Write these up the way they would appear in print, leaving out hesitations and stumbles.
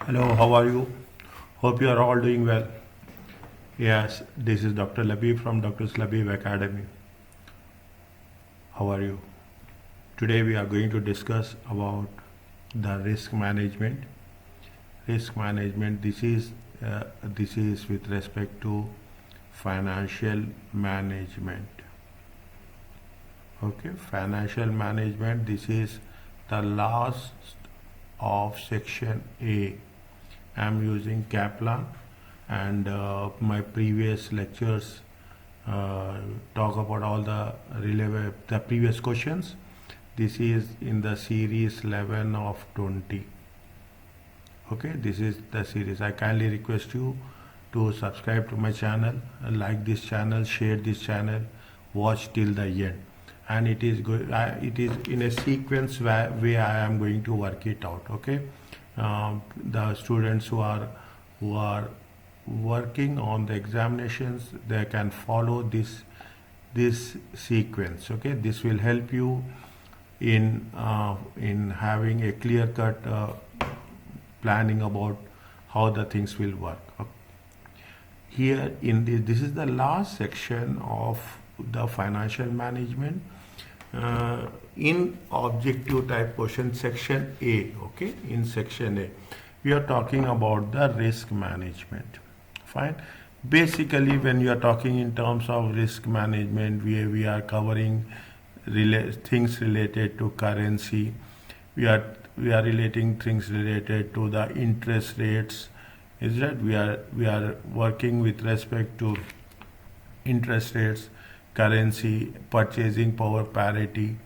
Hello, how are you? Hope you are all doing well. Yes, this is Dr. Labib from Dr. Labib Academy. How are you? Today we are going to discuss about the risk management. Risk management. This is with respect to financial management. Okay, financial management. This is the last of section A. I am using Kaplan, and my previous lectures talk about all the previous questions. This is in the series 11 of 20. Okay, this is the series. I kindly request you to subscribe to my channel, like this channel, share this channel, watch till the end. And it is in a sequence way I am going to work it out. Okay, the students who are working on the examinations, they can follow this sequence. Okay, this will help you in having a clear cut planning about how the things will work. Here in this is the last section of the financial management. In objective type question, section A. Okay, in section A we are talking about the risk management. Fine. Basically, when you are talking in terms of risk management, we are covering things related to currency. We are relating things related to the interest rates. Is that we are working with respect to interest rates, currency, purchasing power parity.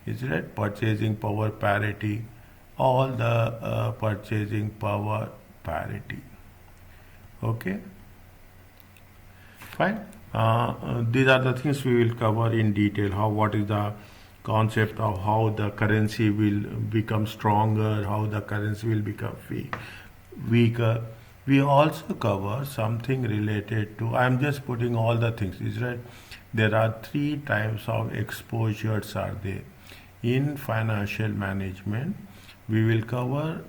Is that purchasing power parity? All the purchasing power parity. Okay, fine. These are the things we will cover in detail. What is the concept of how the currency will become stronger, how the currency will become weaker. We also cover something related to, I am just putting all the things, is right? There are three types of exposures are there. In financial management, we will cover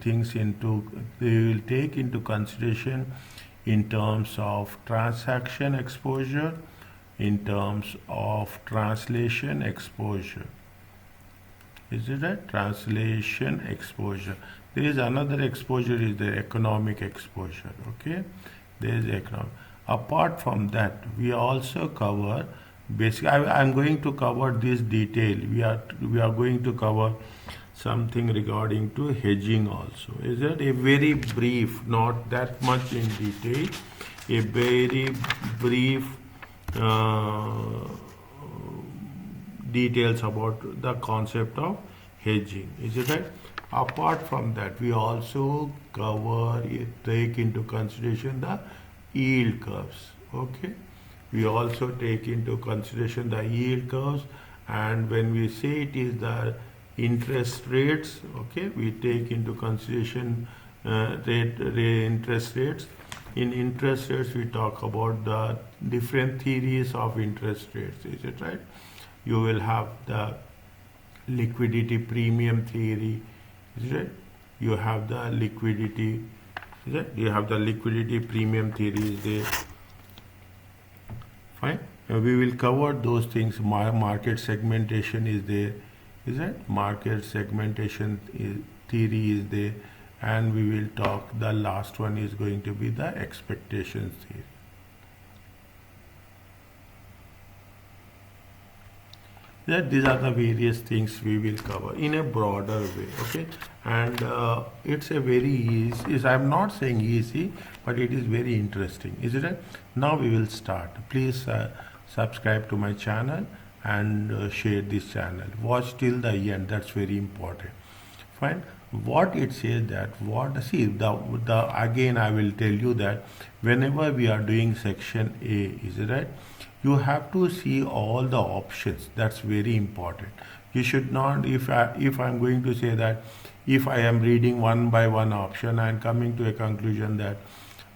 things we will take into consideration in terms of transaction exposure, in terms of translation exposure. Is it right? Translation exposure. There is another exposure, is the economic exposure. Okay, there is economic. Apart from that, we also cover basic. I am going to cover this detail. We are going to cover something regarding to hedging also. Is it a very brief, not that much in detail, a very brief details about the concept of hedging. Is it right? Apart from that, we also take into consideration the yield curves. Okay, we also take into consideration the yield curves, and when we say it is the interest rates, okay, we take into consideration interest rates. In interest rates, we talk about the different theories of interest rates. Is it right? You will have the liquidity premium theory. Is it? You have the liquidity. Is it? You have the liquidity premium theory is there. Fine. We will cover those things. Market segmentation is there. Is it? Market segmentation theory is there. And we will talk, the last one is going to be the expectations theory. These are the various things we will cover in a broader way. Okay, and it's a very easy, I'm not saying easy, but it is very interesting. Is it right? Now we will start. Please subscribe to my channel and share this channel. Watch till the end. That's very important. Fine. What it says that again I will tell you that whenever we are doing section A, is it right? You have to see all the options. That's very important. You should not, if I'm going to say that, if I am reading one by one option and coming to a conclusion that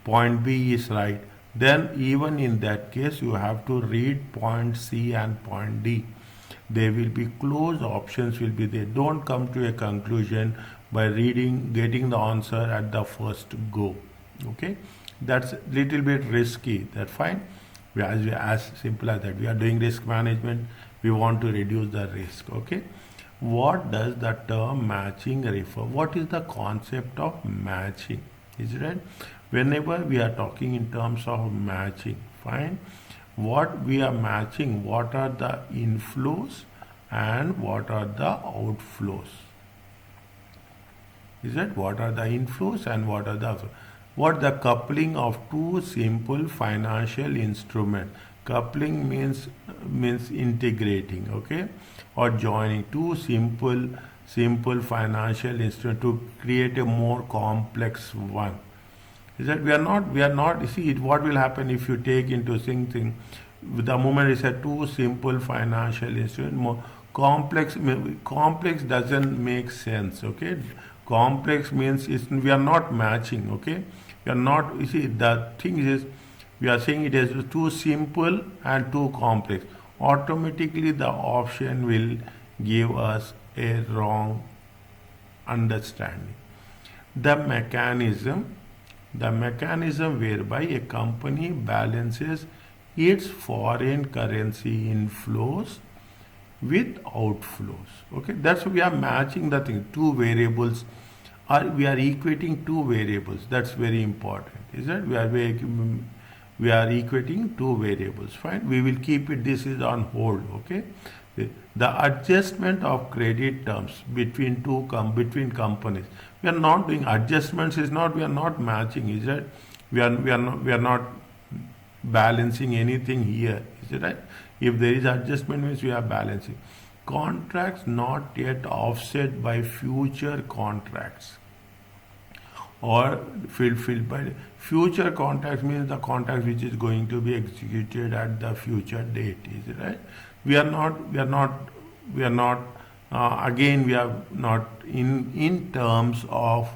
point B is right, then even in that case you have to read point C and point D. There will be close options will be there. Don't come to a conclusion by reading, getting the answer at the first go. Okay, that's little bit risky. That's fine. As simple as that. We are doing risk management. We want to reduce the risk. Okay. What does the term matching refer? What is the concept of matching? Is it right? Whenever we are talking in terms of matching, fine. What we are matching, what are the inflows and what are the outflows? Is it what are the inflows and what are the outflows? What the coupling of two simple financial instruments? Coupling means integrating, okay, or joining two simple financial instruments to create a more complex one. Is that we are not you see what will happen if you take into thinking the moment it's a two simple financial instrument, more complex doesn't make sense. Okay, complex means we are not matching. Okay, we are not, you see, the thing is we are saying it is too simple and too complex. Automatically the option will give us a wrong understanding. The mechanism whereby a company balances its foreign currency inflows with outflows. Okay, that's why we are matching the thing. Two variables, or we are equating two variables. That's very important. Is that we are equating two variables. Fine. We will keep it. This is on hold. Okay. The adjustment of credit terms between between companies. We are not doing adjustments. Is not, we are not matching. Is that we are not balancing anything here. Is it right? If there is adjustment, means we are balancing. Contracts not yet offset by future contracts or fulfilled by future contracts, means the contract which is going to be executed at the future date. Is it right? We are not again, we are not in terms of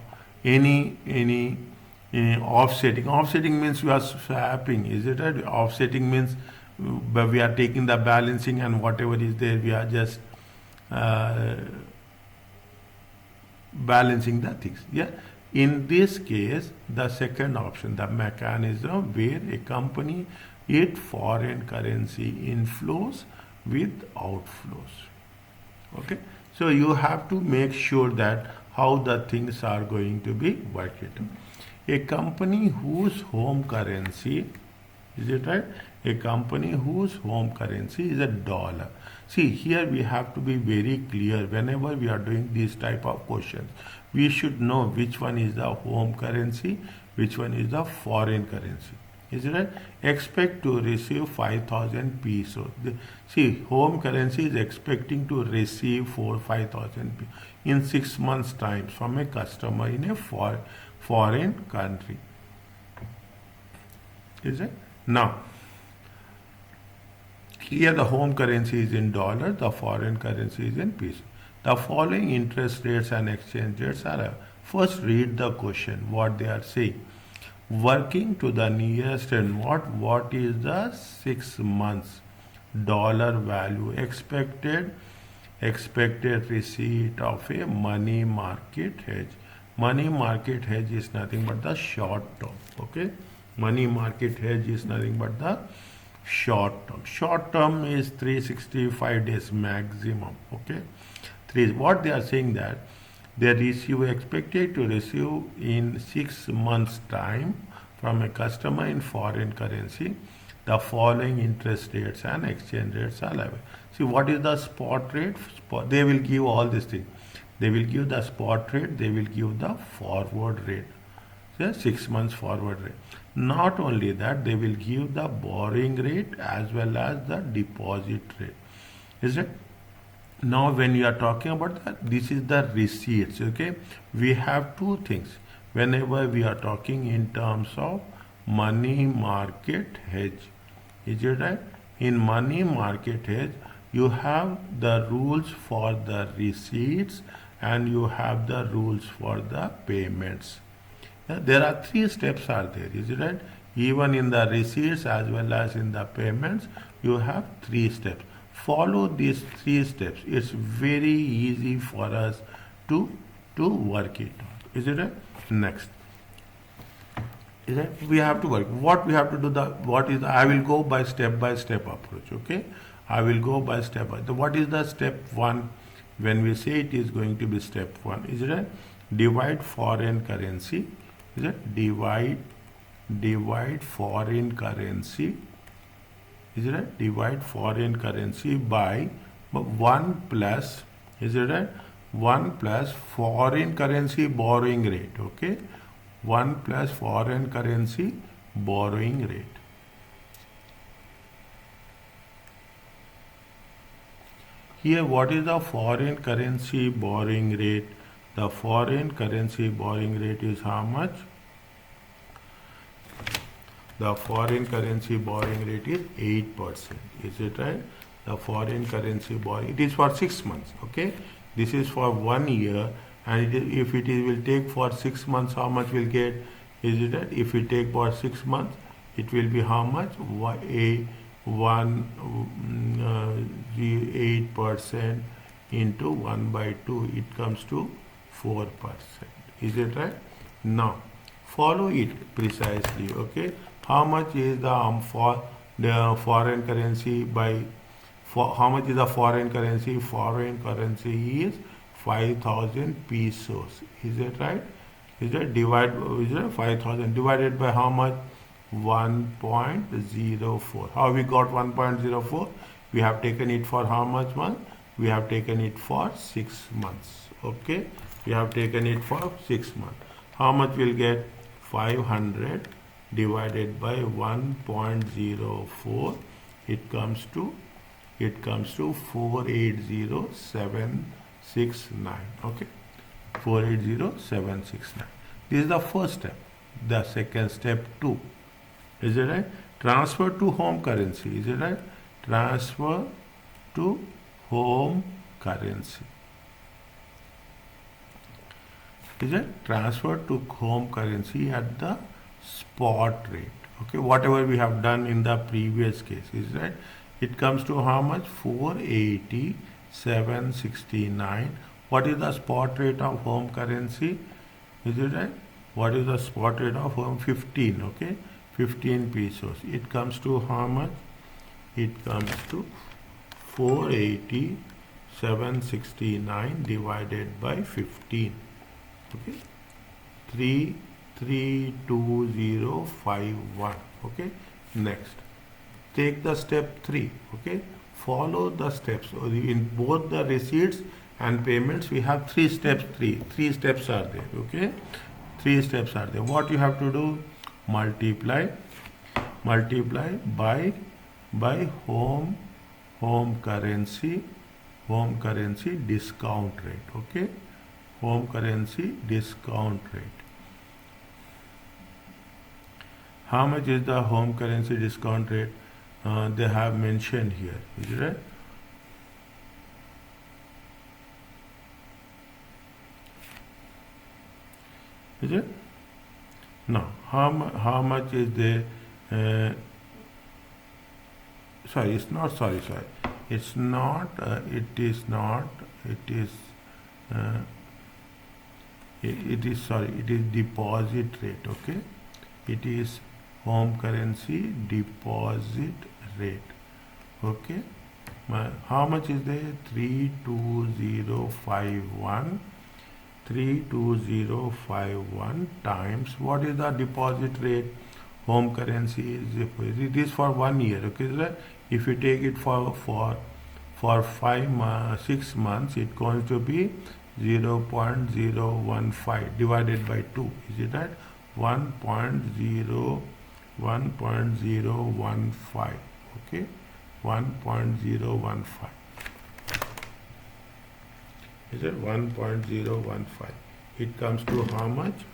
any offsetting. Offsetting means we are swapping. Is it right? Offsetting means but we are taking the balancing and whatever is there, we are just balancing the things. Yeah. In this case, the second option, the mechanism where a company its foreign currency inflows with outflows. Okay. So you have to make sure that how the things are going to be worked. A company whose home currency, is it right? A company whose home currency is a dollar. See, here we have to be very clear whenever we are doing these type of questions. We should know which one is the home currency, which one is the foreign currency. Is it right? Expect to receive 5,000 pesos. See, home currency is expecting to receive 5,000 in 6 months' time from a customer in a foreign country. Is it? Now, here the home currency is in dollars, the foreign currency is in pesos. The following interest rates and exchange rates are. First, read the question, what they are saying. Working to the nearest and what is the 6 months dollar value expected receipt of a money market hedge. Money market hedge is nothing but the short term. Okay, money market hedge is nothing but the short term. Short term is 365 days maximum. Okay, what they are saying that they expected to receive in 6 months time from a customer in foreign currency. The following interest rates and exchange rates are available. See, what is the spot rate? They will give all these things. They will give the spot rate. They will give the forward rate. So 6 months forward rate. Not only that, they will give the borrowing rate as well as the deposit rate. Is it? Now, when you are talking about that, this is the receipts. Okay, we have two things. Whenever we are talking in terms of money market hedge, is it right? In money market hedge, you have the rules for the receipts and you have the rules for the payments. There are 3 steps are there, is it right? Even in the receipts as well as in the payments, you have 3 steps. Follow these 3 steps. It's very easy for us to to work it out. Is it right? Next. Is that we have to work. What we have to do, I will go by step approach, okay? I will go by step by. What is the step 1? When we say it is going to be step 1, is it right? Divide foreign currency. Is it? Divide foreign currency. Is it right? Divide foreign currency by 1 plus, is it right? 1 plus foreign currency borrowing rate, okay? 1 plus foreign currency borrowing rate. Here, what is the foreign currency borrowing rate? The foreign currency borrowing rate is how much? The foreign currency borrowing rate is 8%. Is it right? The foreign currency borrowing, it is for 6 months, okay? This is for 1 year, and if it will take for 6 months, how much we'll get? Is it right? If we take for 6 months, it will be how much? 8% into 1 by 2, it comes to 4%. Is it right? Now, follow it precisely, okay? How much is the foreign currency by, how much is the foreign currency? Foreign currency is 5,000 pesos. Is it right? Is it divide? Is it 5,000 divided by how much? 1.04. How we got 1.04? We have taken it for how much month? We have taken it for 6 months. Okay, we have taken it for 6 months. How much we'll get? 500 divided by 1.04. It comes to 480,769. Okay, 480,769. This is the first step. The second step 2. Is it right? Transfer to home currency. Is it right? Transfer to home currency. Is it? Transfer to home currency at the spot rate. Okay, whatever we have done in the previous case. Is it right? It comes to how much? 480,769. What is the spot rate of home currency? Is it right? What is the spot rate of home? 15. Okay, 15 pesos. It comes to how much? It comes to 480,769 divided by 15. Okay, 32051. Okay, next. Take the step 3. Okay, follow the steps. So in both the receipts and payments, we have 3 steps. Three steps are there. Okay, 3 steps are there. What you have to do? Multiply by home currency discount rate. Okay, home currency discount rate. How much is the home currency discount rate? They have mentioned here. Is it right? Is it? No. How much is the? Sorry, it's not. Sorry. It's not. It is not. It is. It is. Sorry. It is deposit rate. Okay. It is home currency deposit rate. Okay. How much is there? 32051. 32051 times, what is the deposit rate? Home currency is, it is for 1 year. Okay, sir? If you take it for 6 months, it going to be 0.015 divided by 2. Is it right? 1.015. Okay, 1.015. Is it 1.015? It comes to how much?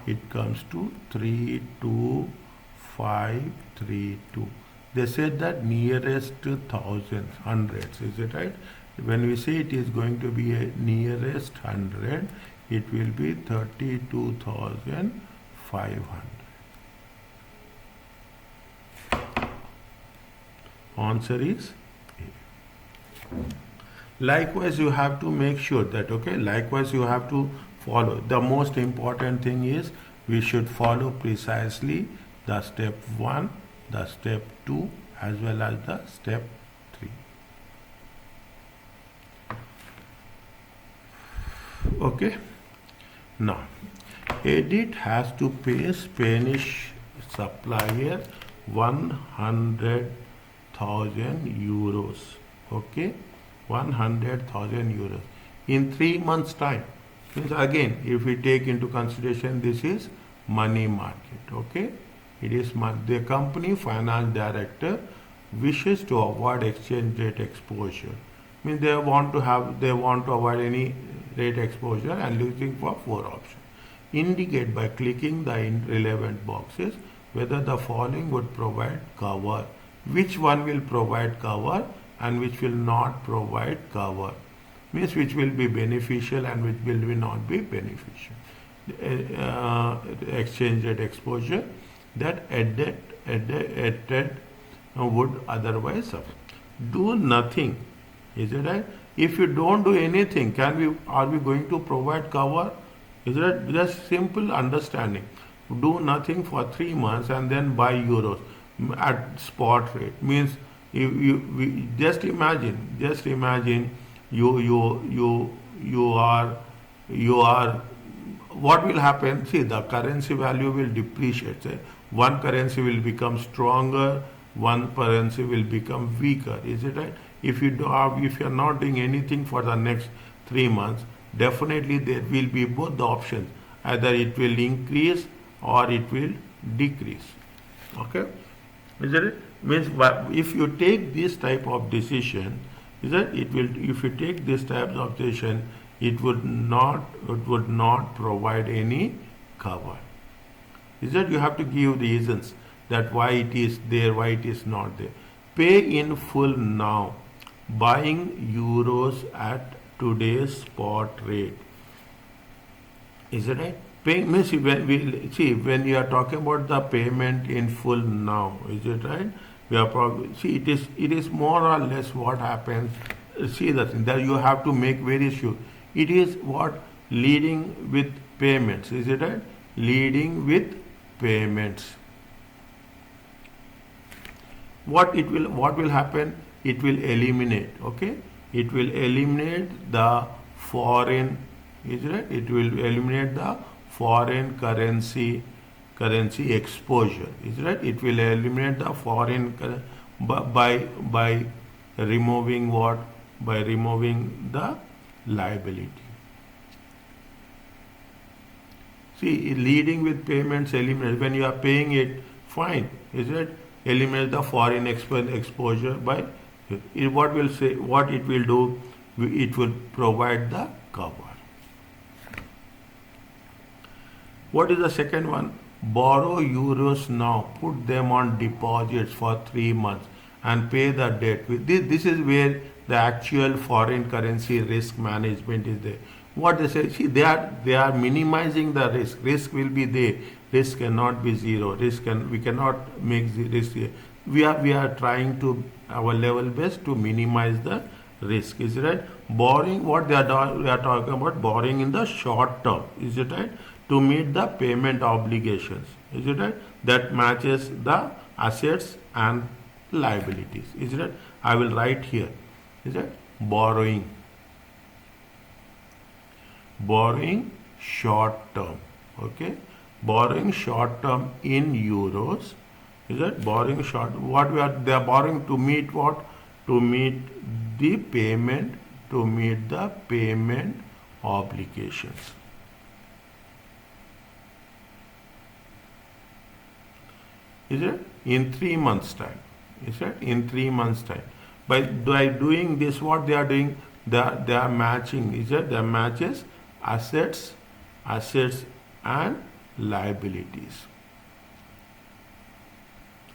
It comes to 32532. They said that nearest to thousands, hundreds. Is it right? When we say it is going to be a nearest 100, it will be 32,500. Answer is A. Likewise, you have to make sure that, okay, likewise you have to follow. The most important thing is we should follow precisely the step 1, the step 2 as well as the step 3. Okay. Now, edit has to pay Spanish supplier 100,000 euros. Okay, 100,000 euros in 3 months' time. Means again, if we take into consideration this is money market. Okay, it is the company finance director wishes to avoid exchange rate exposure. Means they want to avoid any rate exposure and looking for 4 options. Indicate by clicking the relevant boxes whether the following would provide cover, which one will provide cover and which will not provide cover, means which will be beneficial and which will not be beneficial. Exchange rate exposure that added would otherwise suffer. Do nothing, is it right? If you don't do anything, are we going to provide cover? Is it just simple understanding? Do nothing for 3 months and then buy euros at spot rate. Means just imagine you are what will happen? See, the currency value will depreciate. Say, one currency will become stronger, one currency will become weaker. Is it right? If you are not doing anything for the next 3 months, definitely there will be both the options. Either it will increase or it will decrease. Okay, is it? Means if you take this type of decision, is that it will? If you take this type of decision, it would not provide any cover. Is that you have to give reasons that why it is there, why it is not there. Pay in full now, buying euros at today's spot rate. Is it right? Pay means when you are talking about the payment in full now, is it right? We are probably it is more or less what happens. See the thing that you have to make very sure. It is what leading with payments, is it right? Leading with payments. What will happen? It will eliminate. Okay, it will eliminate the foreign. Is it right? It will eliminate the foreign currency exposure. Is it right? It will eliminate the foreign by removing what? By removing the liability. See, leading with payments eliminate. When you are paying it, fine. Is it? Eliminate the foreign exposure by what it will do? It will provide the cover. What is the second one? Borrow euros now, put them on deposits for 3 months and pay the debt. This is where the actual foreign currency risk management is there. What they say, see, they are minimizing the risk. Risk will be there. Risk cannot be zero. We cannot make the risk here. We are trying to our level best to minimize the risk. Is it right? Borrowing, what we are talking about borrowing in the short term. Is it right? To meet the payment obligations. Is it right? That matches the assets and liabilities. Is it right? I will write here. Is it? Borrowing short term. Okay, borrowing short term in euros. Is it? Borrowing short. They are borrowing to meet what? To meet the payment obligations. Is it? In 3 months' time. Is it? In 3 months' time. By doing this, what they are doing? They are matching. Is it? They matches assets and liabilities.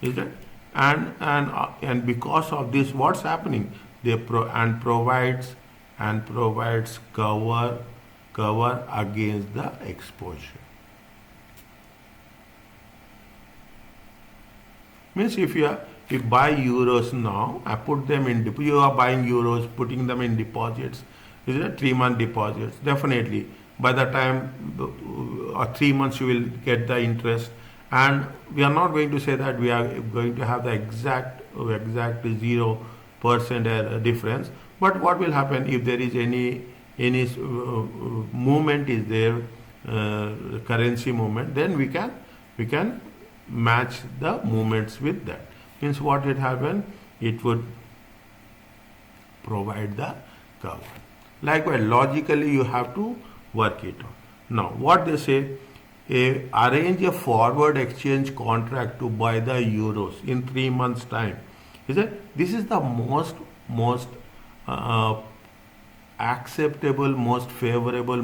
Is it? And because of this, what's happening? They provides cover against the exposure. Means if you buy euros now, I put them in. You are buying euros, putting them in deposits. Is it 3 month deposits? Definitely, by the time 3 months you will get the interest. And we are not going to say that we are going to have the exact 0% difference, but what will happen if there is any movement is there, currency movement, then we can match the movements with that. Means what it happen, it would provide the cover. Likewise, logically you have to work it out. Now what they say, arrange a forward exchange contract to buy the euros in 3 months time. Is it? This is the most acceptable, most favorable,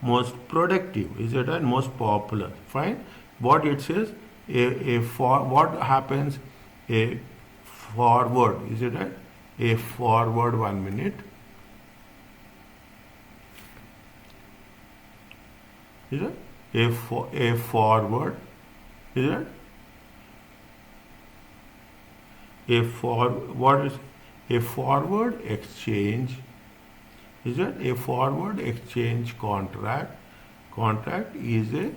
most productive. Is it? And most popular. Fine. What it says, what happens, a forward. Is it? Right? A forward, 1 minute. Is it? A forward, is it? What is a forward exchange? Is it? A forward exchange contract is a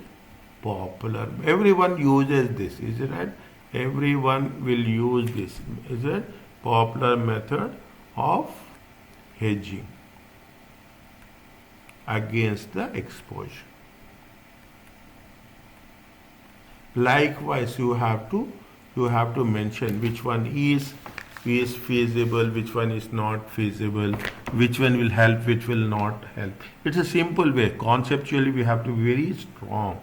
popular. Everyone uses this. Is it right? Everyone will use this. Is it? Popular method of hedging against the exposure. Likewise, you have to mention which one is feasible, which one is not feasible, which one will help, which will not help. It's a simple way. Conceptually, we have to be very strong.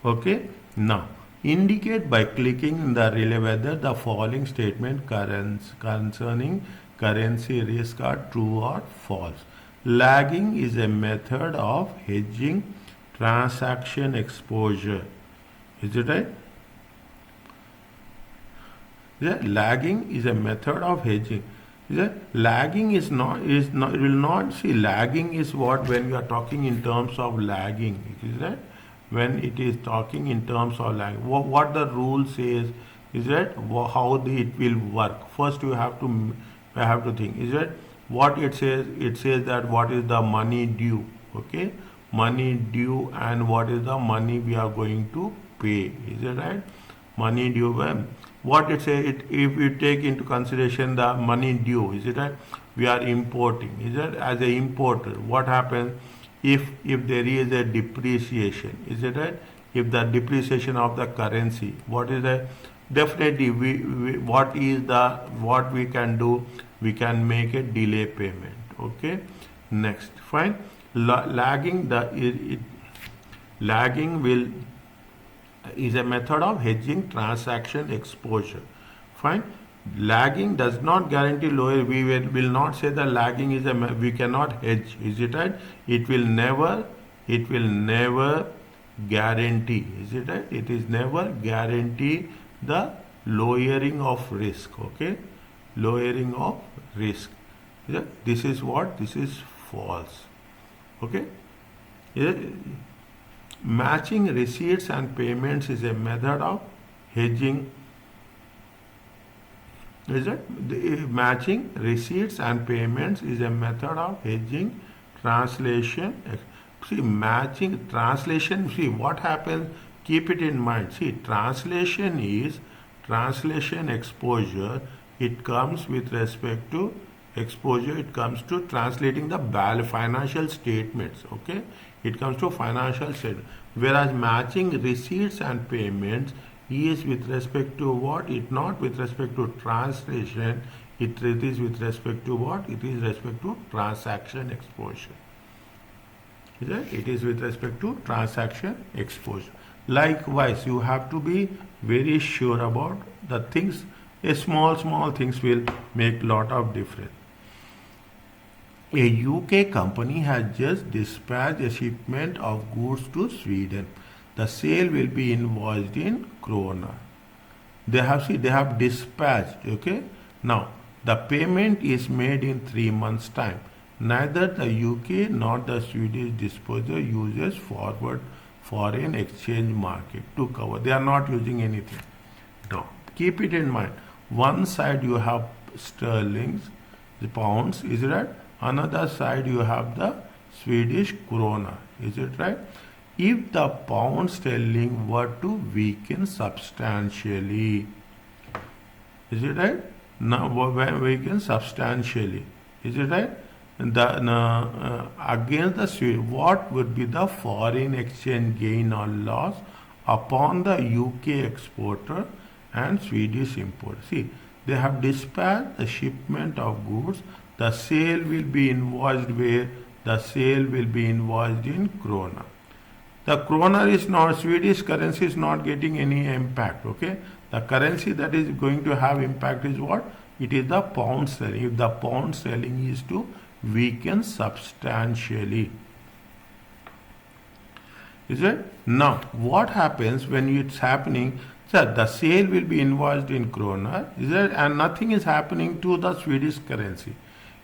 Okay. Now, indicate by clicking in the relay whether the following statement concerning currency risk are true or false. Lagging is a method of hedging transaction exposure. Is it right? Yeah, lagging is a method of hedging. Lagging is not will not see, lagging is what, when you are talking in terms of lagging, is that when it is talking in terms of lagging, what the rule says is that how it will work. First you have to think, is that what it says that what is the money due, okay, money due, and what is the money we are going to pay. Is it right? Money due. What it says, if you take into consideration the money due, is it right? We are importing. Is it? As an importer, what happens if there is a depreciation? Is it right? If the depreciation of the currency, what is that? Definitely, what we can do? We can make a delay payment. Okay. Next, fine. Lagging is a method of hedging transaction exposure. Fine. Lagging does not guarantee lower. We will not say that lagging is we cannot hedge. Is it right? It will never guarantee. Is it right? It is never guarantee the lowering of risk. Okay. Lowering of risk. This is what? This is false. Okay. Matching receipts and payments is a method of hedging. Is it? Matching receipts and payments is a method of hedging translation. See, matching translation. See what happens. Keep it in mind. See, translation is translation exposure. It comes with respect to exposure. It comes to translating the financial statements. Okay. It comes to financial statement. Whereas matching receipts and payments is with respect to what? It not with respect to translation. It is with respect to what? It is respect to transaction exposure. It is with respect to transaction exposure. Likewise, you have to be very sure about the things. Small things will make lot of difference. A UK company has just dispatched a shipment of goods to Sweden. The sale will be invoiced in krona. They have dispatched. Okay. Now the payment is made in 3 months' time. Neither the UK nor the Swedish disposer uses forward foreign exchange market to cover. They are not using anything. Now keep it in mind. One side you have sterlings, the pounds. Is that? Another side you have the Swedish krona. Is it right? If the pound sterling were to weaken substantially, is it right? Now, when weaken substantially, is it right? Against the Swedish, what would be the foreign exchange gain or loss upon the UK exporter and Swedish importer? See, they have dispatched the shipment of goods. The sale will be invoiced where? The sale will be invoiced in krona. The kroner is not, Swedish currency is not getting any impact, okay? The currency that is going to have impact is what? It is the pound sterling. If the pound sterling is to weaken substantially. Is it? Now, what happens when it's happening? So the sale will be invoiced in kroner, is it? And nothing is happening to the Swedish currency.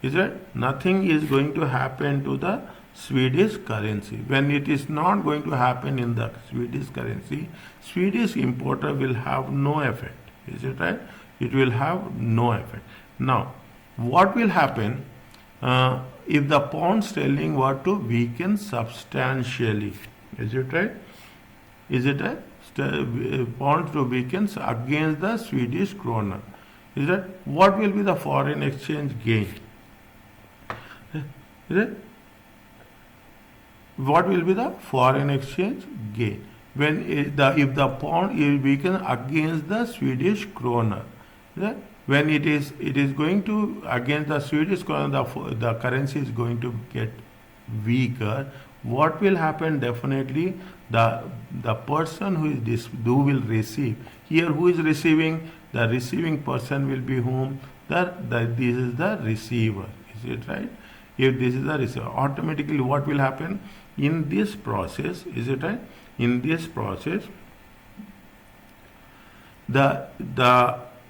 Is it? Nothing is going to happen to the Swedish currency. When it is not going to happen in the Swedish currency, Swedish importer will have no effect. Is it right? It will have no effect. Now, what will happen if the pound sterling were to weaken substantially? Is it right? Is it right? Pound to weaken against the Swedish krona. Is that what will be the foreign exchange gain? Is it? What will be the foreign exchange gain when if the pound is weakened against the Swedish krona? When it is going to against the Swedish krona, the currency is going to get weaker. What will happen? Definitely the person who will receive here, who is receiving, the receiving person will be whom? This is the receiver. Is it right? If this is the receiver, automatically what will happen in this process? Is it right? In this process, the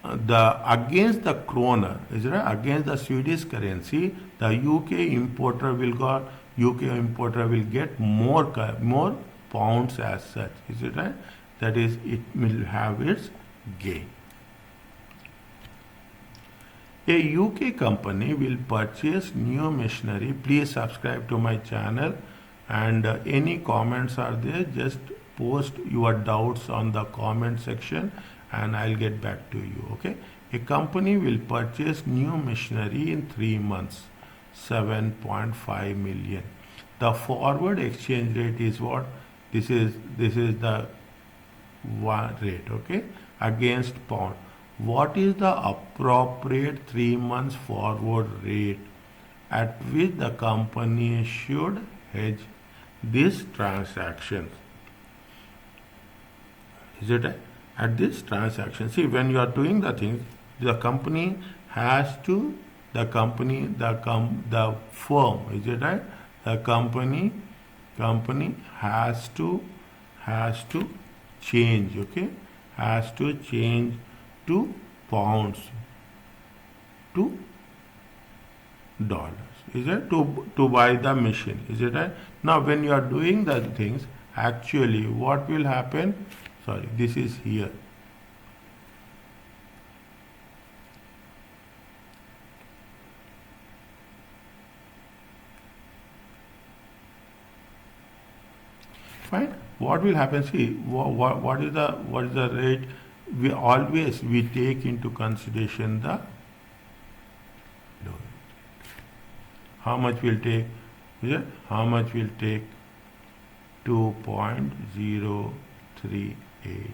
against the krona, is it right? Against the Swedish currency, the UK importer will get more pounds as such. Is it right? That is, it will have its gain. A UK company will purchase new machinery. Please subscribe to my channel, and any comments are there, just post your doubts on the comment section and I'll get back to you. Okay. A company will purchase new machinery in 3 months, 7.5 million. The forward exchange rate is what? This is the one rate, okay, against pound. What is the appropriate 3 months forward rate at which the company should hedge this transaction? Is it at this transaction? See, when you are doing the things, the company has to, the firm, is it right? The company has to change, okay, has to change to pounds to dollars. Is it to buy the machine? Is it right? Now, when you are doing the things, actually, what will happen? Sorry, this is here. Fine. What will happen? See, what is the rate? We take into consideration the low. How much will take? Yeah, how much will take? 2.038.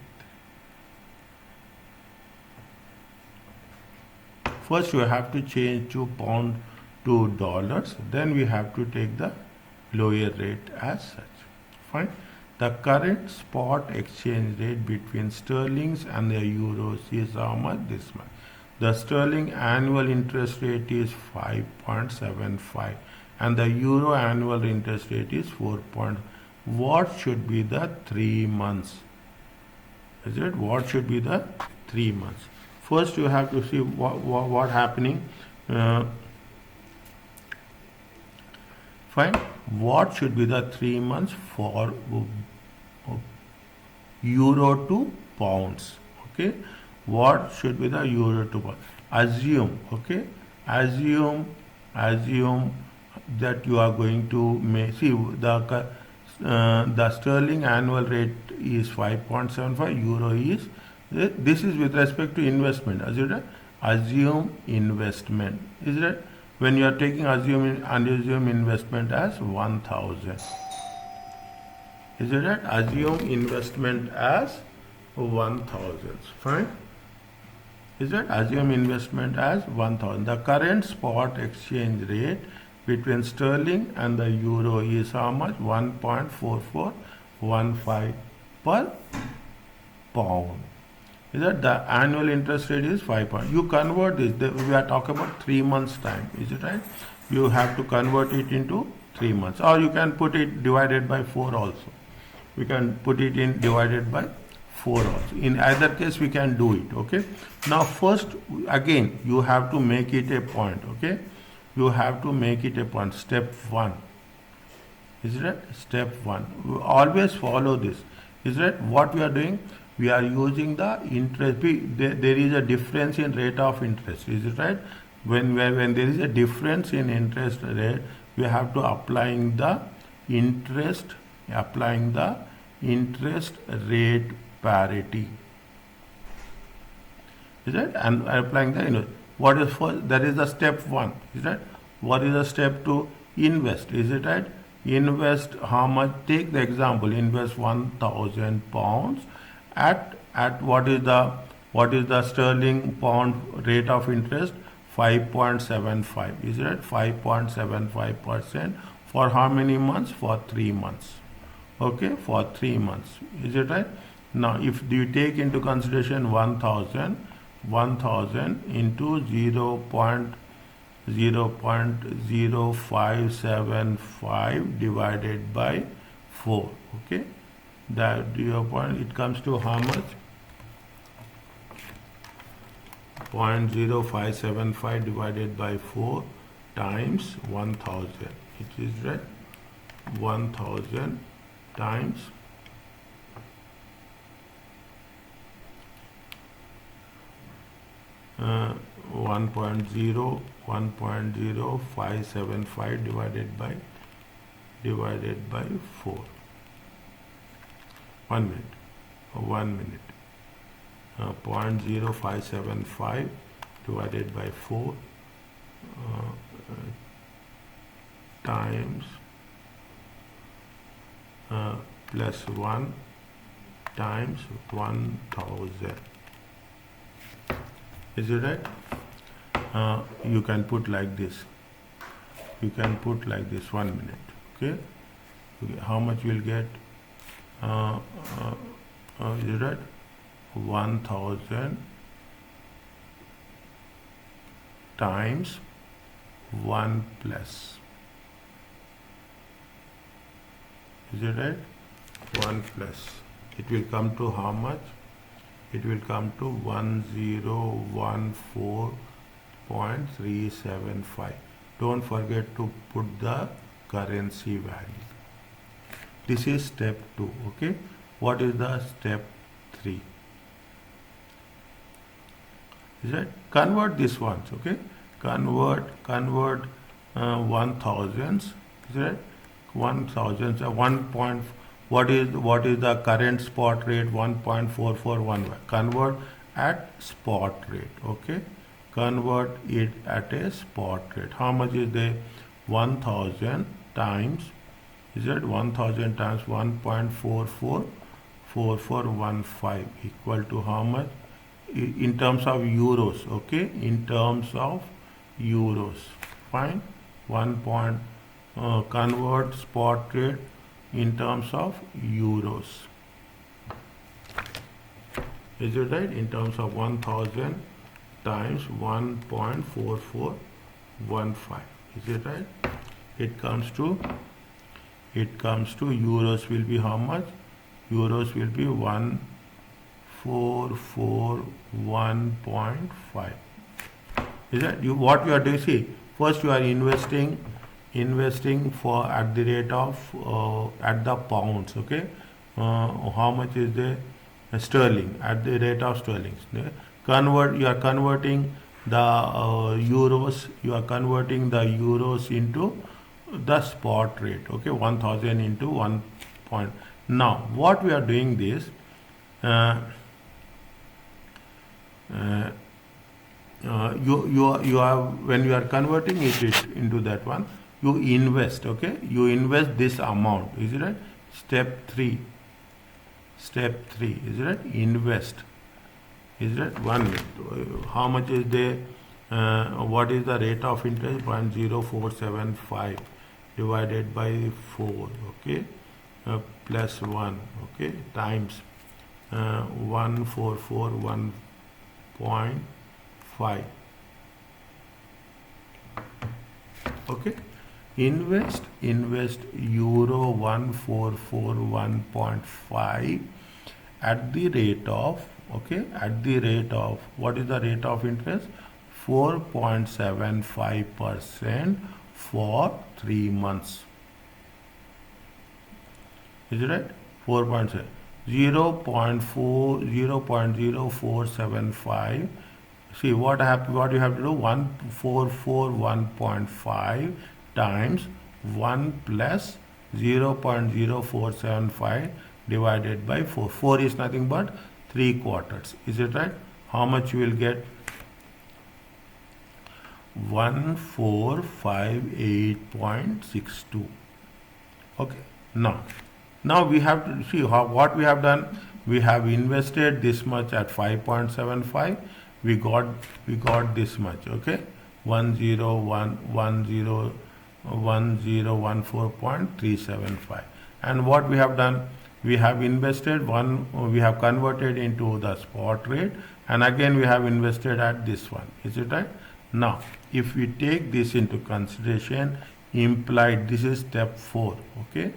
First, you have to change to pound to dollars. Then we have to take the lower rate as such. Fine. The current spot exchange rate between sterlings and the euros is how much? This much. The sterling annual interest rate is 5.75 and the euro annual interest rate is 4. What should be the 3 months? Is it? What should be the 3 months? First, you have to see what happening. Fine. What should be the 3 months for euro to pounds? Okay. What should be the euro to pounds? Assume. Okay. Assume that you are going to see the sterling annual rate is 5.75, euro is, this is with respect to investment. Assume investment, is it? When you are taking assume investment as 1000, is it right? Assume investment as 1000, fine. Is it? Assume investment as 1000. The current spot exchange rate between sterling and the euro is how much? 1.4415 per pound. Is that the annual interest rate is 5 pounds? You convert this. We are talking about 3 months time. Is it right? You have to convert it into 3 months, or you can put it divided by 4 also. We can put it in divided by 4 also. In either case, we can do it. Okay. Now, first again, you have to make it a point. Okay. You have to make it a point. Step 1. Is it right? Step 1. We always follow this. Is it right? What we are doing? We are using the interest. There is a difference in rate of interest. Is it right? When there is a difference in interest rate, we have to applying the interest rate parity. Is it? And applying the what is first? That is the step 1. Is that? What is the step 2? Invest. Is it right? Invest how much? Take the example. Invest 1,000 pounds at what is the sterling pound rate of interest? 5.75. Is it right? 5.75% for how many months? For 3 months. Okay, for 3 months. Is it right? Now, if you take into consideration 1,000 into 0.0575 divided by 4. Okay, that it comes to how much? 0.0575 divided by 4 times 1,000. It is right. 1,000 times 1.0575 divided by 4. 1 minute. 0.0575 divided by 4 times plus 1 times 1,000. Is it right? You can put like this. 1 minute. Okay. How much you will get? Is it right? 1,000 times 1 plus. Is it right? 1 plus. It will come to how much? It will come to 1014.375. Don't forget to put the currency value. This is step 2. Okay. What is the step 3? Is that? Convert this once. Okay. Convert 1,000s. Is that? 1,000. What is the current spot rate? 1.4411. Convert at spot rate. Okay. Convert it at a spot rate. How much is there? 1,000 times. Is that 1,000 times 1.4415 equal to how much? In terms of euros. Okay. In terms of euros. Fine. Convert spot rate in terms of euros. Is it right? In terms of 1,000 times 1.4415. Is it right? It comes to euros will be how much? Euros will be 1441.5. Is that what you are doing? See, first you are investing for at the rate of at the pounds. Okay. How much is the sterling? At the rate of sterling. You are converting the euros. You are converting the euros into the spot rate. Okay. 1,000 into point. Now what we are doing this, uh, uh, you are, when you are converting it into that one, you invest. Okay, you invest this amount, is it right? Step 3, is it right? Invest, is it 1 minute. How much is there? What is the rate of interest? 0.0475 divided by 4, okay, plus 1, okay, times 144.5, okay. Invest euro 1441.5 at the rate of, okay, at the rate of, what is the rate of interest? 4.75% for 3 months. Is it right? 4.7, 0.0475. See what happens, what you have to do, 1441.5 times 1 plus 0.0475 divided by 4. 4 is nothing but 3/4. Is it right? How much you will get? 1458.62. Okay. Now we have to see what we have done. We have invested this much at 5.75. We got this much. Okay, 1014.375. And what we have done, we have invested we have converted into the spot rate, and again we have invested at this one. Is it right? Now if we take this into consideration, implied, this is step 4. Okay,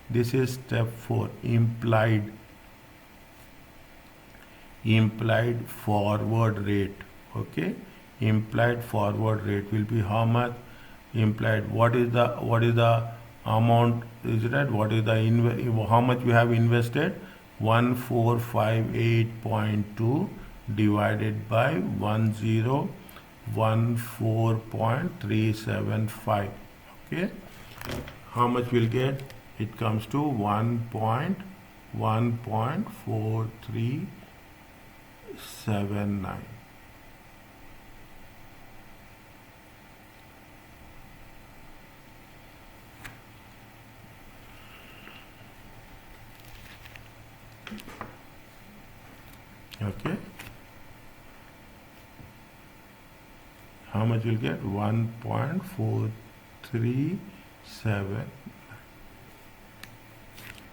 this is step 4, implied forward rate. Okay, implied forward rate will be how much? Implied, what is the amount? Is it right? What is the how much we have invested? 1458.2 divided by 1014.375. Okay, how much we'll get? It comes to 1.4379. Okay, how much you'll get? 1.437.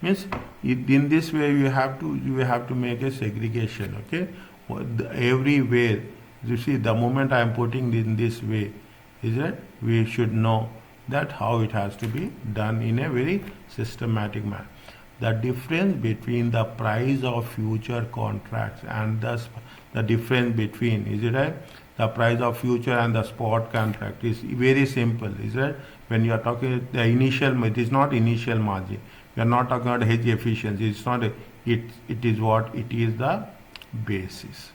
Means in this way you have to make a segregation. Okay, everywhere you see, the moment I am putting in this way, is it? We should know that how it has to be done in a very systematic manner. The difference between the price of future contracts and the difference between, is it right? The price of future and the spot contract is very simple, is it? When you are talking the initial, it is not initial margin. We are not talking about hedge efficiency. It's not it is what it is, the basis.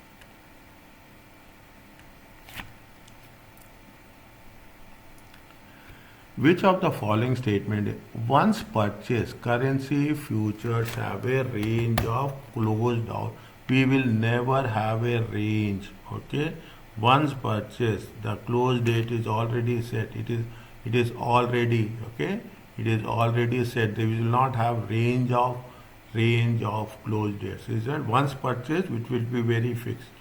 Which of the following statement, once purchased, currency futures have a range of closed out? We will never have a range. Okay, once purchased, the close date is already set. It is already, okay, it is already set. They will not have range of close dates. Is that once purchased, which will be very fixed.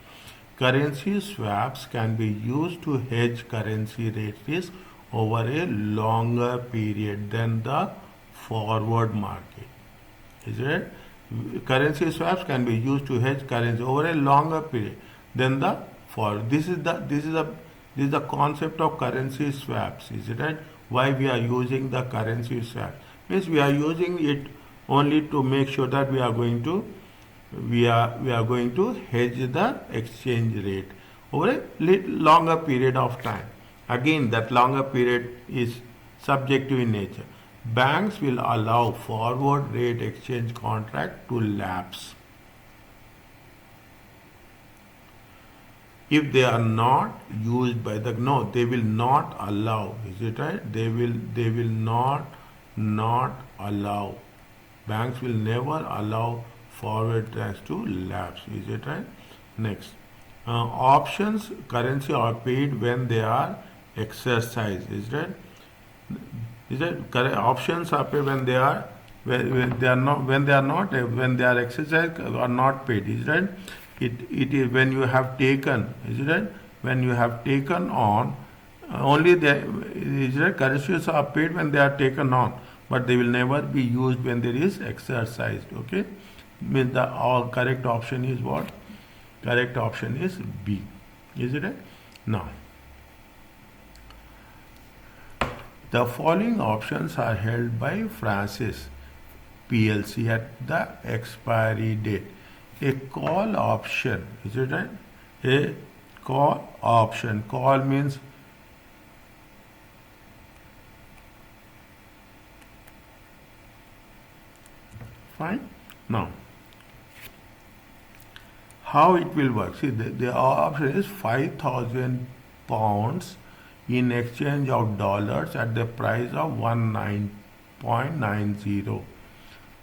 Currency swaps can be used to hedge currency rate risk over a longer period than the forward market. Is it? Currency swaps can be used to hedge currency over a longer period than the forward. This is the concept of currency swaps. Is it right? Why we are using the currency swap? Means we are using it only to make sure that we are going to hedge the exchange rate over a longer period of time. Again, that longer period is subjective in nature. Banks will allow forward rate exchange contract to lapse if they are not used by the, no, they will not allow. Is it right? They will not allow Banks will never allow forward trades to lapse. Is it right? Next, options currency are paid when they are exercised. Is that? Is that correct? Options are paid when they are when they are not when they are exercised or not paid. Is that? It is when you have taken. Is that? When you have taken on only the is that currencies are paid when they are taken on, but they will never be used when there is exercised. Okay, means the all correct option is what? Correct option is B. Is it right? Now, the following options are held by Francis PLC at the expiry date. A call option, is it right? A call option. Call means fine. Now, how it will work? See, the option is 5,000 pounds in exchange of dollars at the price of 19.90.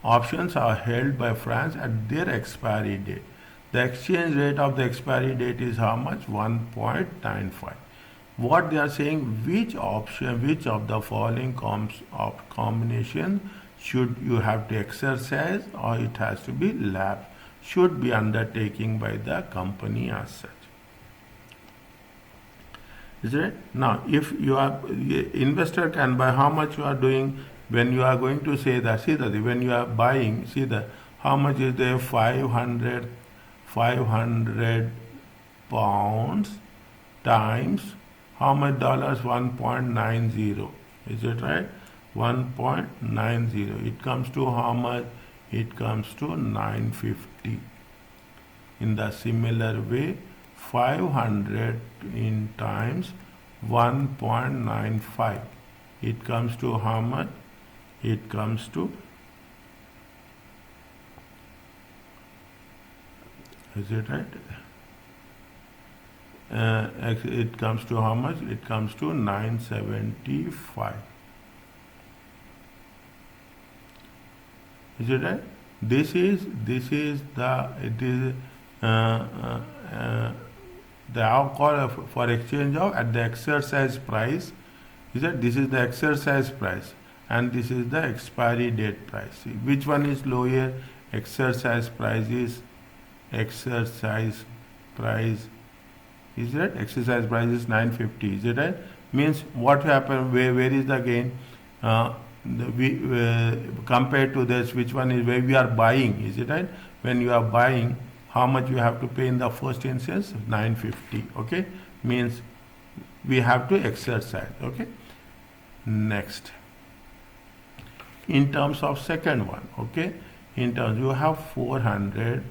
Options are held by France at their expiry date. The exchange rate of the expiry date is how much? 1.95. What they are saying, which option, which of the following combination should you have to exercise or it has to be lapsed, should be undertaking by the company as such. Is it? Now, if you are investor can buy, how much you are doing when you are going to say that, see that when you are buying, see that how much is there? 500 pounds times how much dollars? 1.90. Is it right? 1.90. It comes to how much? It comes to 950. In the similar way, 500 in times 1.95. It comes to how much? It comes to, is it right? It comes to how much? It comes to 975. Is it right? This is the call for exchange of at the exercise price. Is that this is the exercise price and this is the expiry date price. See, which one is lower? Exercise price is exercise price. Is that exercise price is 950? Is it right? Means what happened? Where is the gain? Compared to this, which one is where we are buying? Is it right? When you are buying, how much you have to pay in the first instance? 950. Okay, means we have to exercise. Okay, next, in terms of second one, okay, in terms you have 400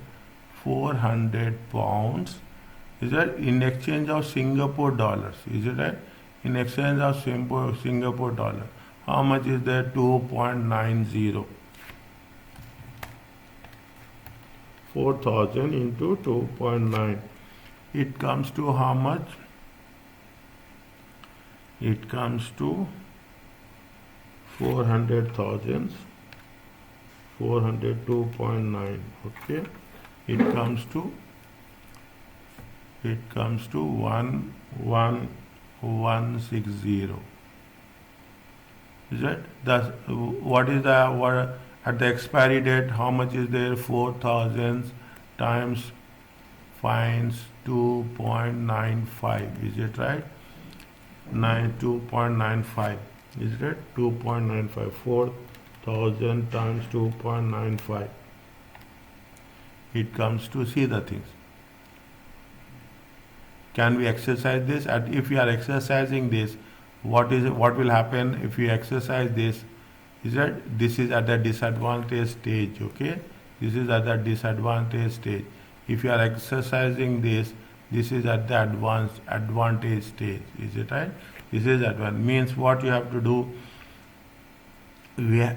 pounds, is that in exchange of Singapore dollars? Is it right? In exchange of Singapore dollar, how much is there? 2.90. 4,000 into 2.9. It comes to how much? It comes to 400,000. 402.9. Okay. It comes to 11160. Is that? What is the at the expiry date? How much is there? 4,000 times fines 2.95. Is it right? 2.95. Is it 2.95? 4,000 times 2.95. It comes to, see the things. Can we exercise this? And if we are exercising this, what will happen if we exercise this? Is that this is at the disadvantage stage? Okay, this is at the disadvantage stage. If you are exercising this, this is at the advantage stage. Is it right? This is advantage. Means what you have to do?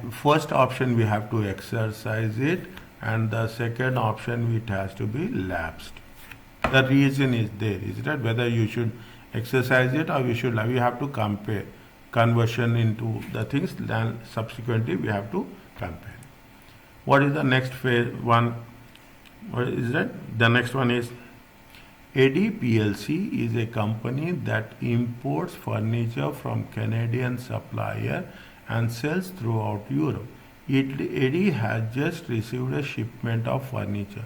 First option we have to exercise it, and the second option it has to be lapsed. The reason is there. Is it right? Whether you should exercise it or we have to compare conversion into the things, then subsequently we have to compare. What is the next phase one? What is that? The next one is AD PLC is a company that imports furniture from Canadian supplier and sells throughout Europe. AD has just received a shipment of furniture,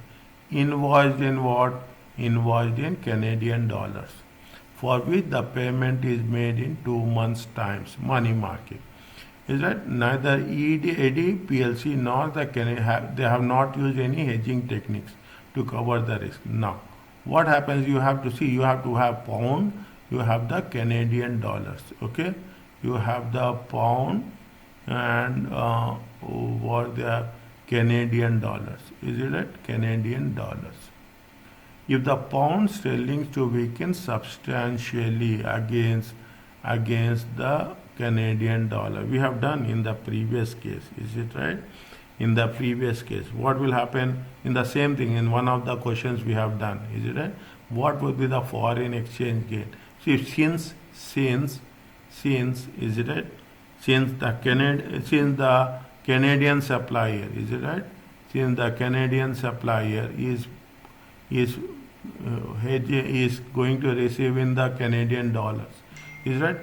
invoiced in what? Invoiced in Canadian dollars, for which the payment is made in 2 months' times, money market. Is that neither AD PLC nor they have not used any hedging techniques to cover the risk. Now, what happens? You have to see. You have to have pound. You have the Canadian dollars. Okay, you have the pound and over the Canadian dollars. Is it right? Canadian dollars. If the pound sterling to weaken substantially against the Canadian dollar, we have done in the previous case. Is it right? In the previous case, what will happen in the same thing? In one of the questions we have done. Is it right? What would be the foreign exchange gain? So since is it right? Since the Canadian supplier, is it right? Since the Canadian supplier is going to receive in the Canadian dollars, is right?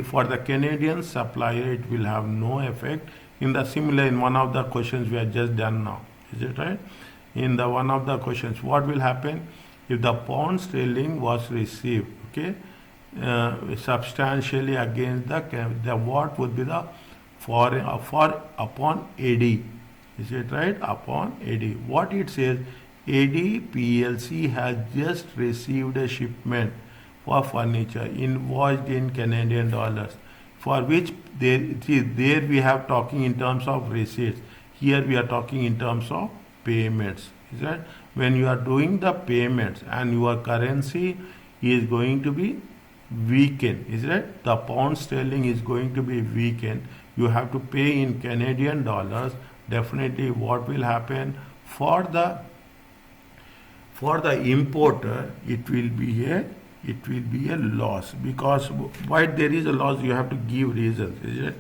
For the Canadian supplier, it will have no effect. In the similar, in one of the questions we have just done now, is it right? In the one of the questions, what will happen if the pound sterling was received? Okay, substantially against the what would be the for upon AD? Is it right? Upon AD. What it says? AD PLC has just received a shipment for furniture invoiced in Canadian dollars, for which there we have talking in terms of receipts. Here we are talking in terms of payments. Is that when you are doing the payments and your currency is going to be weakened, is that the pound sterling is going to be weakened, you have to pay in Canadian dollars. Definitely, what will happen for the importer? It will be a loss, because why there is a loss, you have to give reasons. Is it?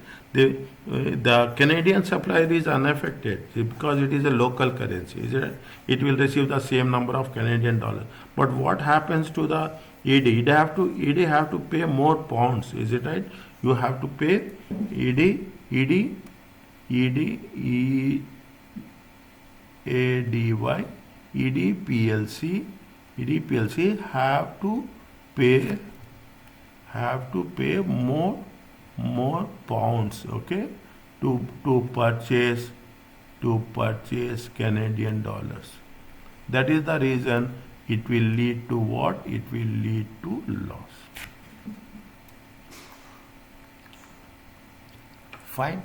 The Canadian supplier is unaffected because it is a local currency. Is it? It will receive the same number of Canadian dollars. But what happens to the ED? ED have to pay more pounds. Is it right? You have to pay ADY EDPLC have to pay more pounds, okay, to purchase Canadian dollars. That is the reason it will lead to what? It will lead to loss. Fine.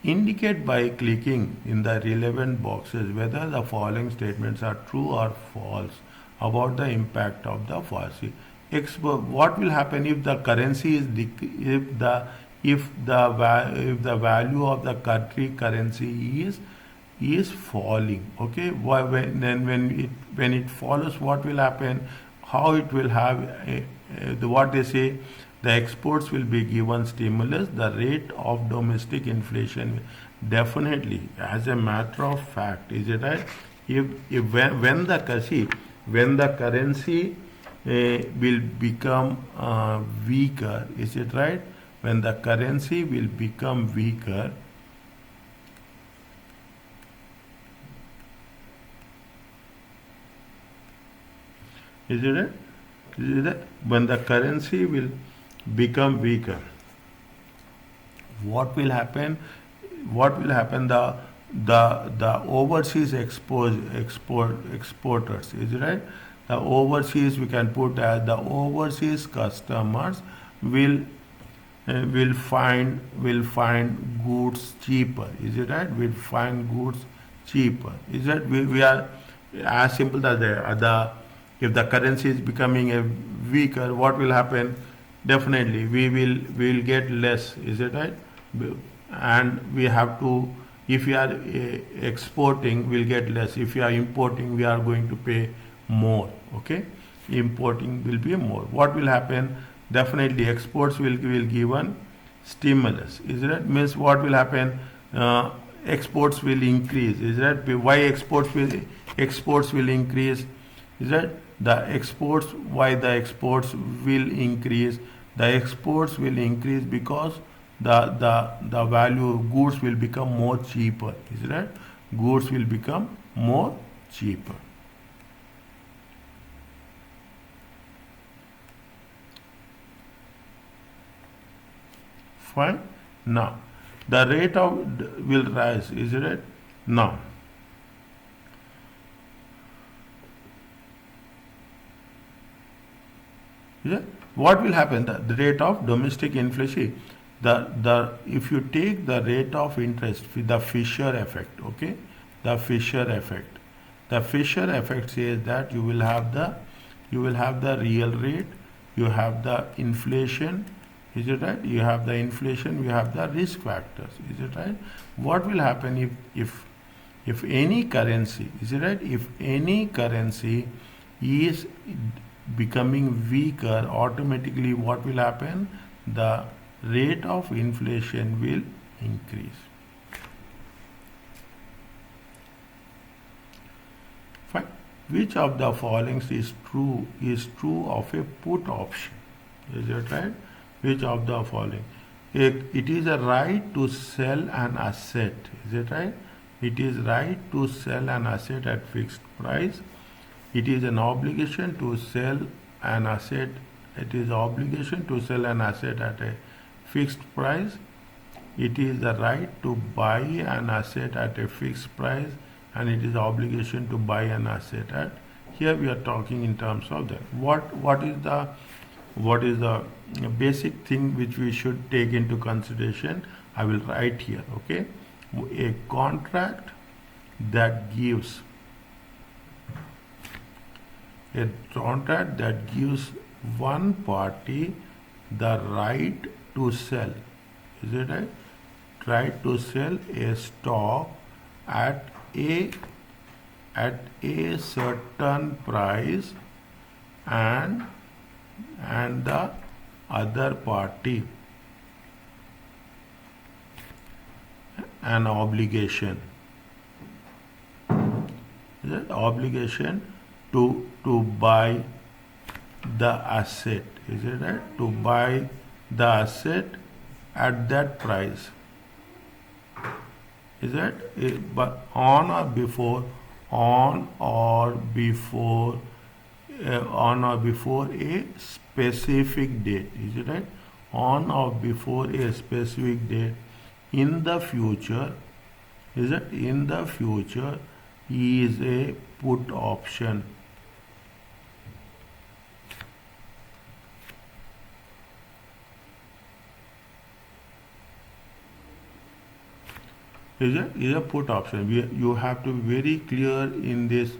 Indicate by clicking in the relevant boxes whether the following statements are true or false about the impact of the FARSI. What will happen if the currency is if the value of the country currency is falling? Okay, when it follows, what will happen? How it will have what they say? The exports will be given stimulus. The rate of domestic inflation, definitely, as a matter of fact, is it right? When the currency will become weaker, is it right? When the currency will become weaker, is it right? Is it right? When the currency will become weaker, what will happen? The overseas exporters, is it right? The overseas, we can put as the overseas customers will find goods cheaper. Is it right? Will find goods cheaper. Is that we are as simple as if the currency is becoming weaker, what will happen? Definitely, we will get less. Is it right? And we have to. If we are exporting, we'll get less. If we are importing, we are going to pay more. Okay, importing will be more. What will happen? Definitely, exports will given stimulus. Is it right? Means what will happen? exports will increase. Is that why exports will increase? Is that the exports, why the exports will increase? The exports will increase because the value goods will become more cheaper. Is that goods will become more cheaper. Fine. Now the rate of will rise. Is it? Now yeah, what will happen? The rate of domestic inflation, the if you take the rate of interest, the Fisher effect, okay, the Fisher effect, says that you will have the real rate, you have the inflation. Is it right? You have the inflation, you have the risk factors. Is it right? What will happen if any currency, is it right? If any currency is becoming weaker, automatically what will happen? The rate of inflation will increase. Fine. Which of the following is true of a put option? Is it right? Which of the following? It is a right to sell an asset. Is it right? It is right to sell an asset at fixed price. It is an obligation to sell an asset. It is obligation to sell an asset at a fixed price. It is the right to buy an asset at a fixed price, and it is obligation to buy an asset at. Here we are talking in terms of that. What is the basic thing which we should take into consideration? I will write here. Okay, a contract that gives one party the right to sell. Is it right? Right to sell a stock at a certain price, and the other party an obligation. Is it obligation to buy the asset? Is it right? To buy the asset at that price. Is that but on or before a specific date? Is it right? On or before a specific date in the future. Is it in the future is a put option. Is a put option. You have to be very clear in this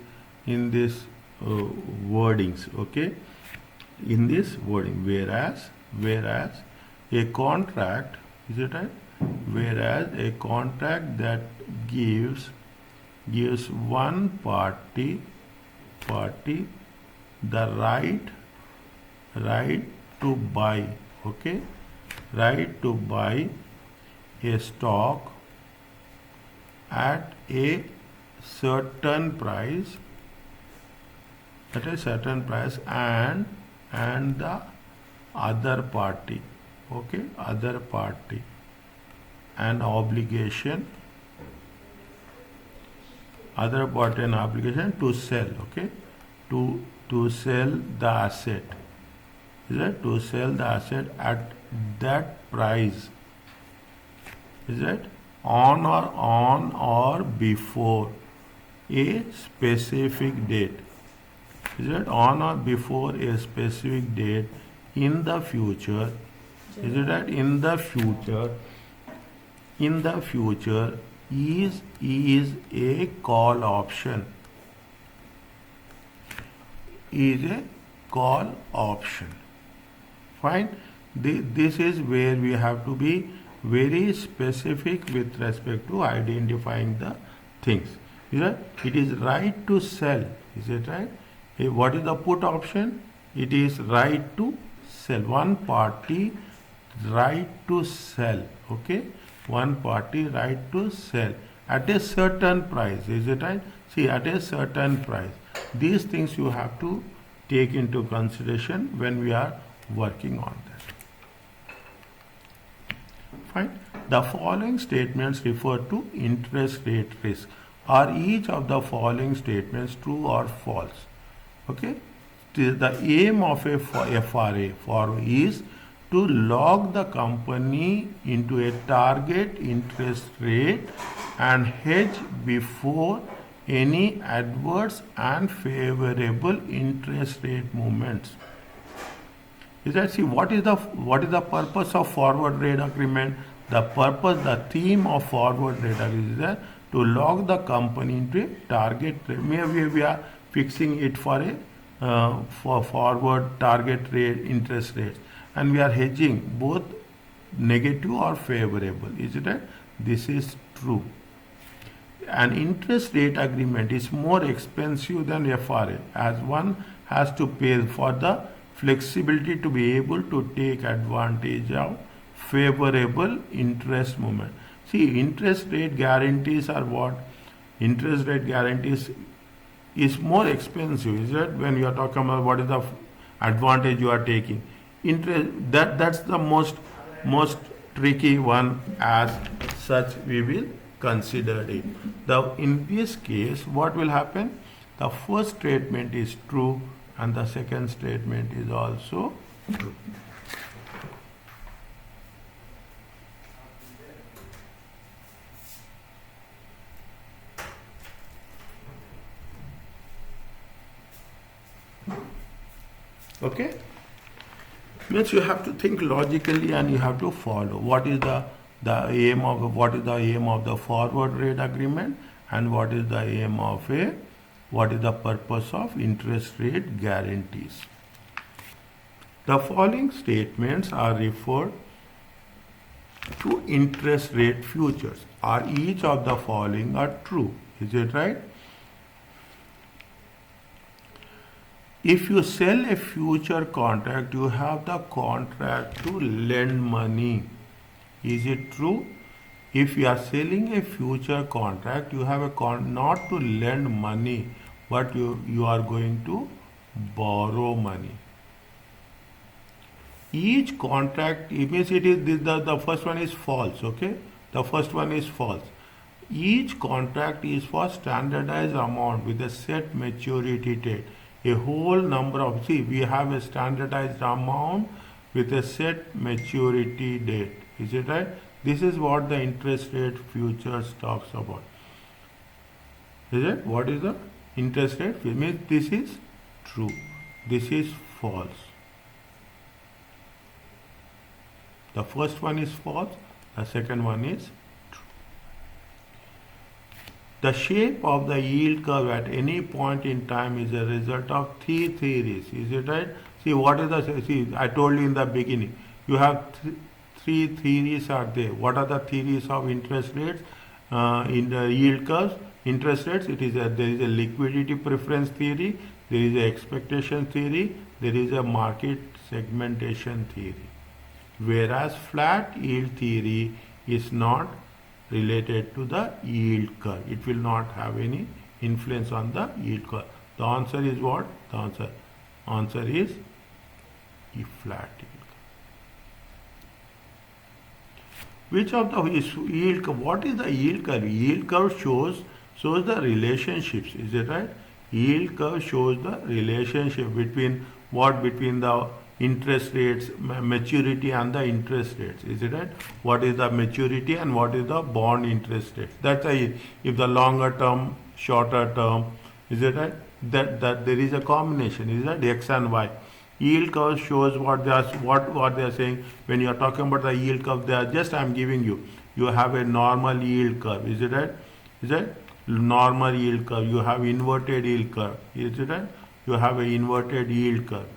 wordings. Okay, in this wording. Whereas a contract, is it right? Whereas a contract that gives one party the right to buy. Okay, right to buy a stock at a certain price, and the other party, okay, other party an obligation, to sell. Okay, to sell the asset. Is it to sell the asset at that price? Is it on or before a specific date? Is it on or before a specific date in the future? Is it that in the future is a call option? Is a call option. Fine. This is where we have to be very specific with respect to identifying the things. It is right to sell. Is it right? What is the put option? It is right to sell. One party right to sell. Okay, one party right to sell. at a certain price. Is it right? See, at a certain price. These things you have to take into consideration when we are working on that. Fine. The following statements refer to interest rate risk. Are each of the following statements true or false? Okay. The aim of a FRA is to lock the company into a target interest rate and hedge before any adverse and favorable interest rate movements. Is that, see, what is the purpose of forward rate agreement? The theme of forward rate agreement is that to lock the company into a target rate. Maybe we are fixing it for forward target rate interest rates, and we are hedging both negative or favorable. Is it right? This is true. An interest rate agreement is more expensive than FRA, as one has to pay for the flexibility to be able to take advantage of favorable interest movement. See, interest rate guarantees are what? Interest rate guarantees is more expensive, is it? When you are talking about what is the advantage you are taking. Interest, that's the most tricky one, as such we will consider it. In this case, what will happen? The first statement is true and the second statement is also true. Okay, means you have to think logically and you have to follow what is the aim of the forward rate agreement and what is the purpose of interest rate guarantees. The following statements are referred to interest rate futures. Are each of the following are true? Is it right? If you sell a future contract, you have the contract to lend money. Is it true? If you are selling a future contract, you have not to lend money, but you are going to borrow money. Each contract, it means it is the first one is false. Okay, the first one is false. Each contract is for standardized amount with a set maturity date. A whole number of, see, we have a standardized amount with a set maturity date. Is it right? This is what the interest rate futures talks about. Is it? What is the interest rate? It means this is true. This is false. The first one is false. The second one is true. The shape of the yield curve at any point in time is a result of three theories. Is it right? See, what is the, see, I told you in the beginning, you have three theories are there. What are the theories of interest rates in the yield curves? Interest rates, there is a liquidity preference theory, there is a expectation theory, there is a market segmentation theory. Whereas flat yield theory is not related to the yield curve. It will not have any influence on the yield curve. The answer is what? The answer is flat yield curve. Which of the yield curve? What is the yield curve? Yield curve shows the relationships. Is it right? Yield curve shows the relationship between what? Between the interest rates, maturity and the interest rates. Is it right? What is the maturity and what is the bond interest rate? That's a, if the longer term, shorter term, is it right? That there is a combination. Is that X and Y? Yield curve shows what they are saying. When you are talking about the yield curve, they are just, I am giving you have a normal yield curve. Is it right? Is it normal yield curve? You have inverted yield curve. Is it right? You have a inverted yield curve.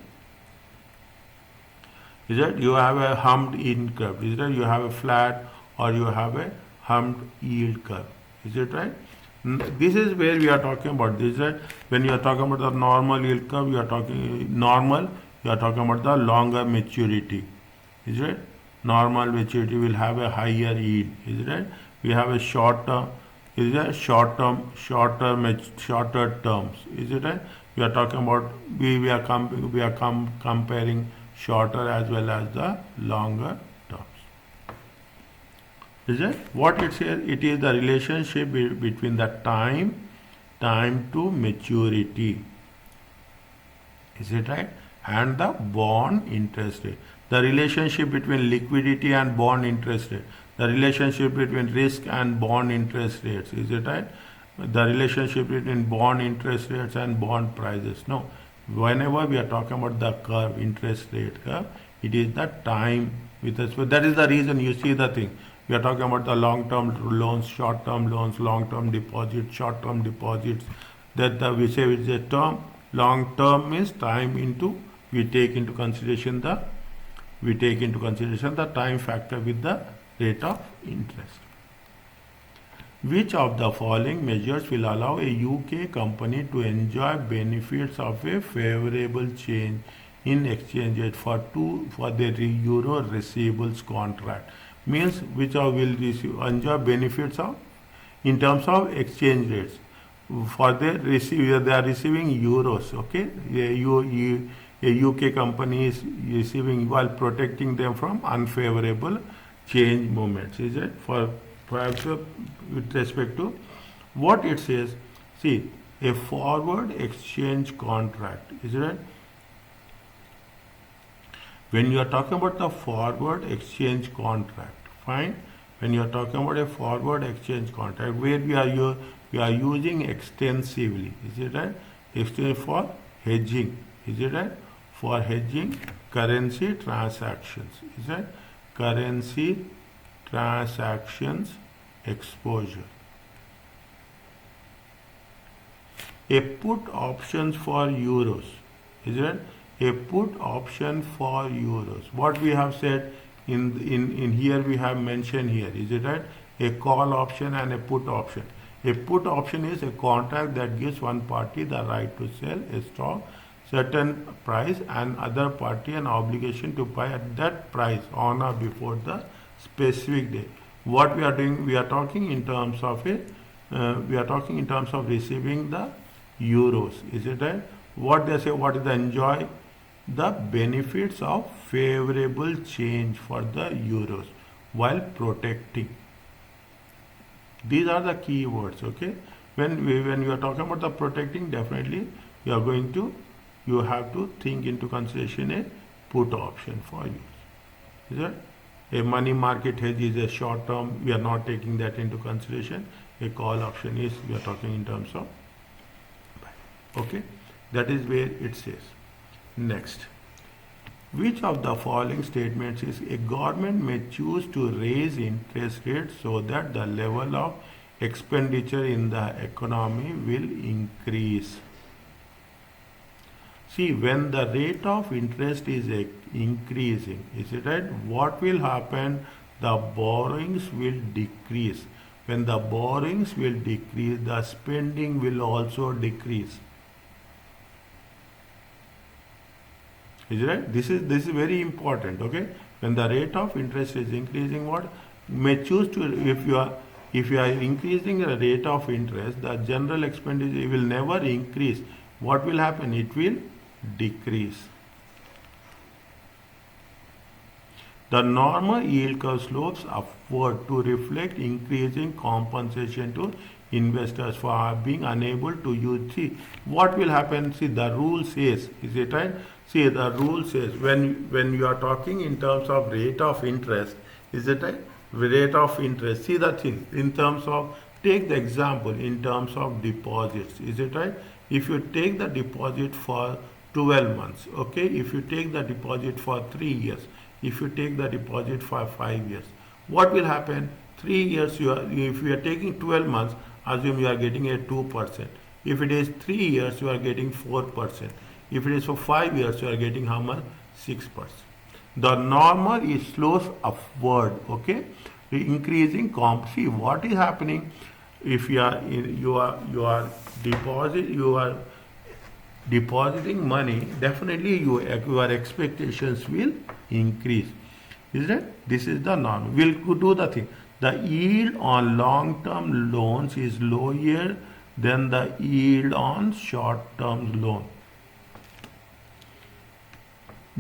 Is that you have a humped yield curve? Is that you have a flat or you have a humped yield curve? Is it right? This is where we are talking about. This is that when you are talking about the normal yield curve, you are talking normal. You are talking about the longer maturity. Is it? Normal maturity will have a higher yield. Is it right? We have a short term. is a shorter terms. Is it right? We are talking about comparing shorter as well as the longer terms. Is it? What it says? It is the relationship between the time to maturity. Is it right? And the bond interest rate. The relationship between liquidity and bond interest rate. The relationship between risk and bond interest rates. Is it right? The relationship between bond interest rates and bond prices. No. Whenever we are talking about the curve, interest rate curve, it is the time with us. So that is the reason you see the thing. We are talking about the long-term loans, short-term loans, long-term deposits, short-term deposits. That we say is a term. Long-term means time into. We take into consideration the time factor with the rate of interest. Which of the following measures will allow a UK company to enjoy benefits of a favorable change in exchange rate for their euro receivables contract? Means which will enjoy benefits of in terms of exchange rates for their they are receiving euros. Okay, a UK company is receiving while protecting them from unfavorable change movements. Is it for perhaps with respect to what it says? See, a forward exchange contract. Is it right? When you are talking about the forward exchange contract, fine. When you are talking about a forward exchange contract, where we are using extensively, is it right? Exchange for hedging, is it right? For hedging currency transactions, is it? Currency transactions exposure. A put options for euros, is it? A put option for euros. What we have said in here we have mentioned here, is it right? A call option and a put option. A put option is a contract that gives one party the right to sell a stock certain price and other party an obligation to buy at that price on or before the specific day. What we are doing, we are talking in terms of receiving the euros. Is it right? What they say, what is the enjoy? The benefits of favorable change for the euros while protecting. These are the key words. Okay, when you are talking about the protecting, definitely you have to think into consideration a put option for you. Is that a money market hedge is a short term? We are not taking that into consideration. A call option is we are talking in terms of buy. Okay, that is where it says. Next, which of the following statements is a government may choose to raise interest rates so that the level of expenditure in the economy will increase? See, when the rate of interest is increasing, is it right? What will happen? The borrowings will decrease. When the borrowings will decrease, the spending will also decrease. Is it right? This is very important. Okay, when the rate of interest is increasing, what may choose to if you are increasing the rate of interest, the general expenditure will never increase. What will happen? It will decrease. The normal yield curve slopes upward to reflect increasing compensation to investors for being unable to use. See, what will happen? See, the rule says, is it right? See, the rule says when you are talking in terms of rate of interest, is it right? Rate of interest. See the thing in terms of, take the example in terms of deposits, is it right? If you take the deposit for 12 months, okay, if you take the deposit for 3 years, if you take the deposit for 5 years, what will happen? 3 years, if you are taking 12 months, assume you are getting a 2%. If it is 3 years, you are getting 4%. If it is for 5 years, you are getting how much? 6%. The normal is slows upward, okay, increasing comp. See what is happening if you are depositing money, definitely your expectations will increase. Is that? This is the norm. We'll do the thing. the yield on long-term loans is lower than the yield on short-term loan.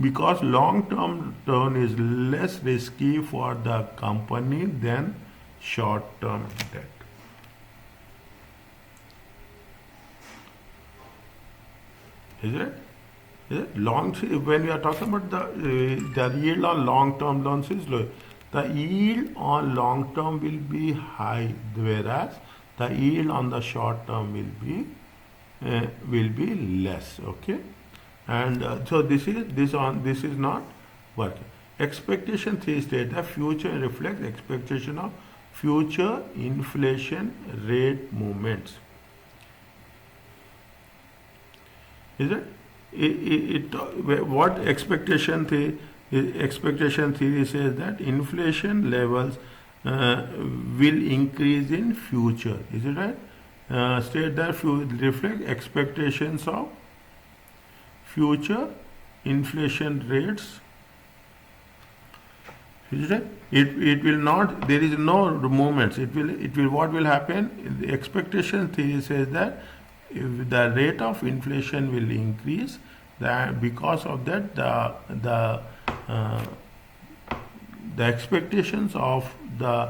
Because long-term loan is less risky for the company than short-term debt. Is it? Long, when we are talking about the yield on long-term loans is low. The yield on long-term will be high, whereas the yield on the short-term will be less. Okay, and so this is not working. Expectation 3 states the future reflects expectation of future inflation rate movements. Is it? What expectation theory says that inflation levels will increase in future. Is it right? State that reflect expectations of future inflation rates. Is it right? It will not. There is no movements. It will. What will happen? The expectation theory says that if the rate of inflation will increase, that because of that the expectations of the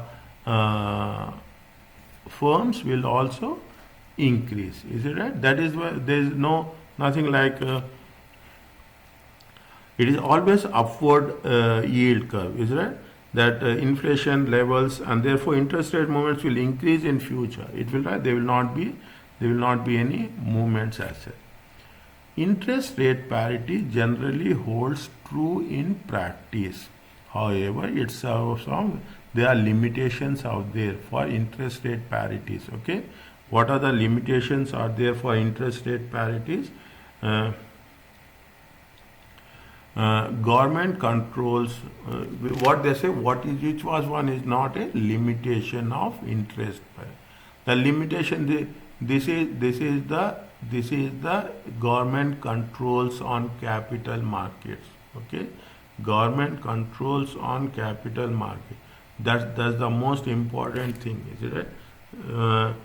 firms will also increase. Is it right? That is why there is nothing like it is always upward yield curve. Is it right? That inflation levels and therefore interest rate movements will increase in future. It will right. There will not be any movements as such. Interest rate parity generally holds true in practice. However, there are limitations out there for interest rate parities. Okay, what are the limitations are there for interest rate parities? Government controls what they say. Which was one is not a limitation of interest. The limitation. This is the government controls on capital markets. Okay, government controls on capital market. That's the most important thing. Is it right?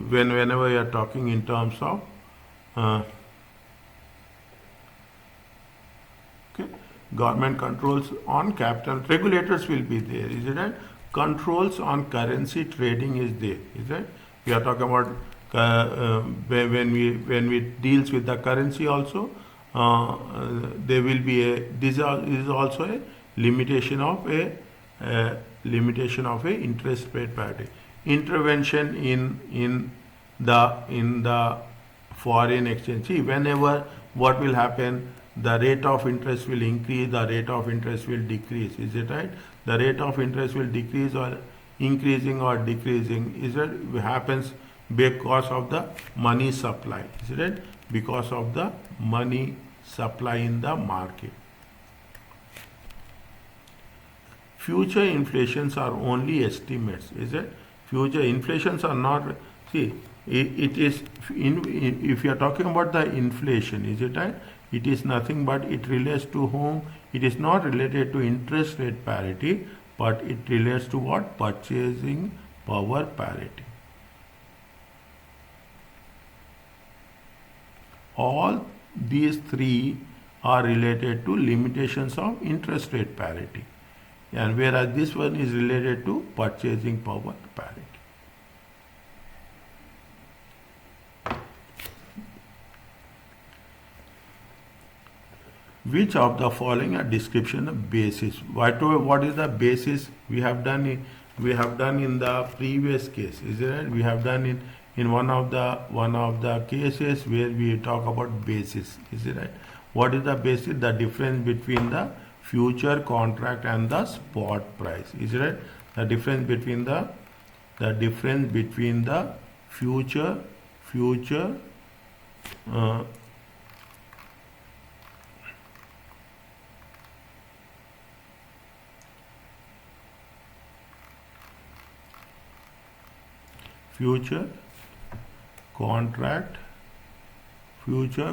Whenever you are talking in terms of okay, government controls on capital. Regulators will be there. Is it right? Controls on currency trading is there. Is it right? We are talking about when we deals with the currency also, there will be this is also a limitation of a interest rate parity. Intervention in the foreign exchange. See, whenever what will happen, the rate of interest will increase, the rate of interest will decrease. Is it right? The rate of interest will decrease or increasing or decreasing. Is it happens because of the money supply? Is it right? Because of the money supply in the market. Future inflations are only estimates. Is it? Future inflations are not. See, it is if you are talking about the inflation. Is it right? It is nothing but it relates to whom? It is not related to interest rate parity, but it relates to what? Purchasing power parity. All these three are related to limitations of interest rate parity, and whereas this one is related to purchasing power parity. Which of the following are description of basis? What is the basis? We have done in the previous case. Is it right? We have done in one of the cases where we talk about basis. Is it right? What is the basis? The difference between the future contract and the spot price. Is it right? The difference between the future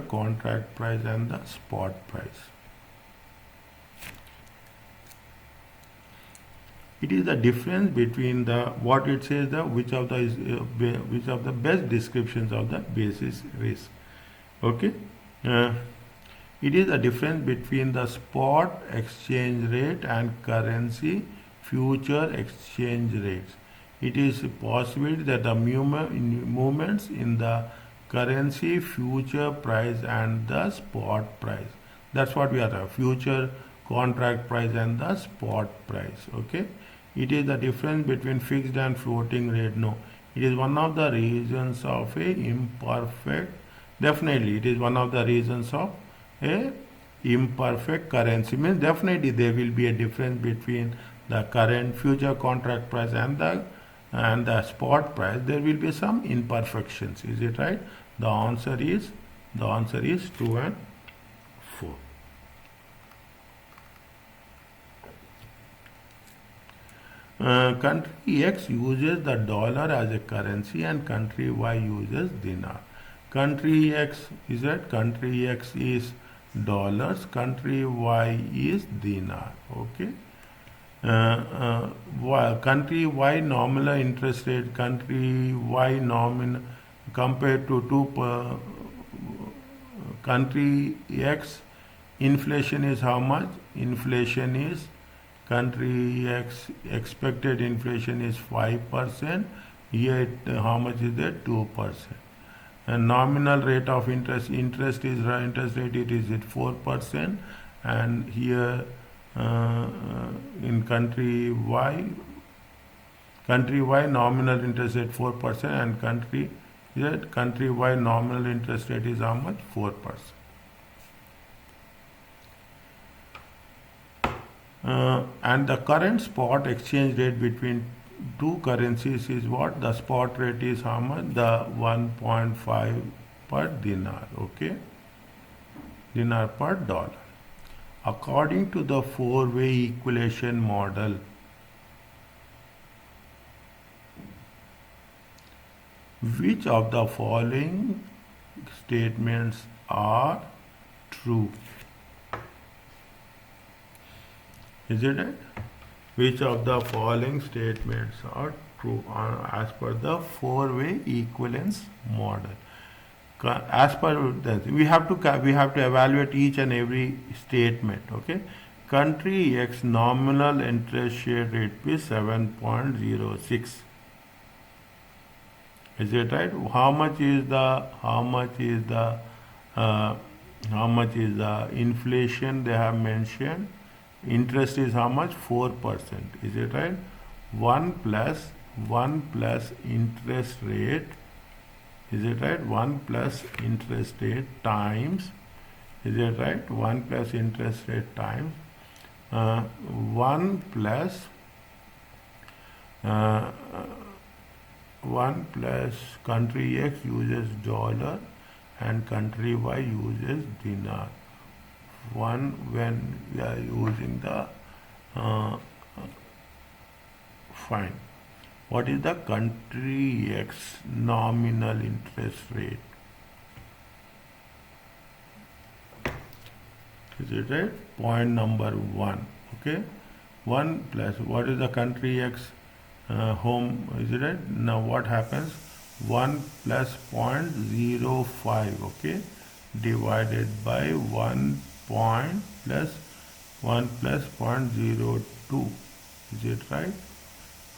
contract price and the spot price. It is the difference between the what it says the which of the best descriptions of the basis risk. Okay. Uh, it is the difference between the spot exchange rate and currency future exchange rates. It is possible that the movements in the currency future price and the spot price. That's what we are future contract price and the spot price. Okay. It is the difference between fixed and floating rate. No, it is one of the reasons of a imperfect. Definitely, it is one of the reasons of a imperfect currency. Means definitely there will be a difference between the current future contract price and the spot price. There will be some imperfections. Is it right? The answer is 2 and 4. Country X uses the dollar as a currency and country Y uses dinar. Country X is that country X is dollars, country Y is dinar. Okay. Country Y nominal interest rate, country Y nominal compared to country X inflation is how much? Inflation is country X expected inflation is 5%. Here how much is that? 2%. And nominal rate of interest rate it is at 4%, and here in country Y nominal interest rate 4%, and country Y nominal interest rate is how much? 4%. And the current spot exchange rate between two currencies is what? The spot rate is how much? The 1.5 per dinar. Okay, dinar per dollar. According to the four-way equation model, which of the following statements are true? Is it right? Which of the following statements are true as per the four-way equivalence model? As per that, we have to evaluate each and every statement. Okay, country X nominal interest rate is 7.06. Is it right? How much is the inflation they have mentioned? Interest is how much? 4%. Is it right? 1 plus interest rate. Is it right? 1 plus interest rate times. Is it right? 1 plus interest rate times 1 plus 1 plus country X uses dollar and country Y uses dinar. One when we are using the fine. What is the country X nominal interest rate? Is it right? Point number 1. Okay. 1 plus what is the country X home? Is it right? Now what happens? 1 plus 0.05. Okay. Divided by 1 point plus 1 plus 0.02. Is it right?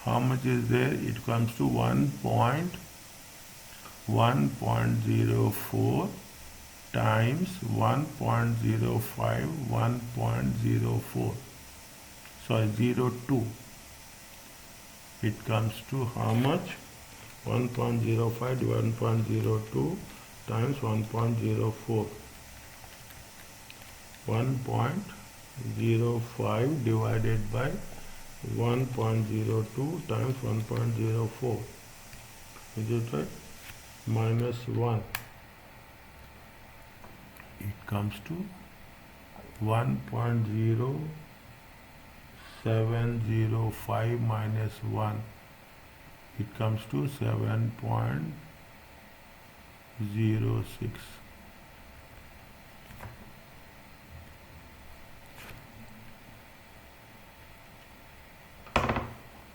How much is there? It comes to 1.04 times 1.05, 1.04. So 02. It comes to how much? 1.05 to 1.02 times 1.04. 1.05 divided by 1.02 times 1.04. Is it right? Minus 1. It comes to 1.0705 minus 1. It comes to 7.06.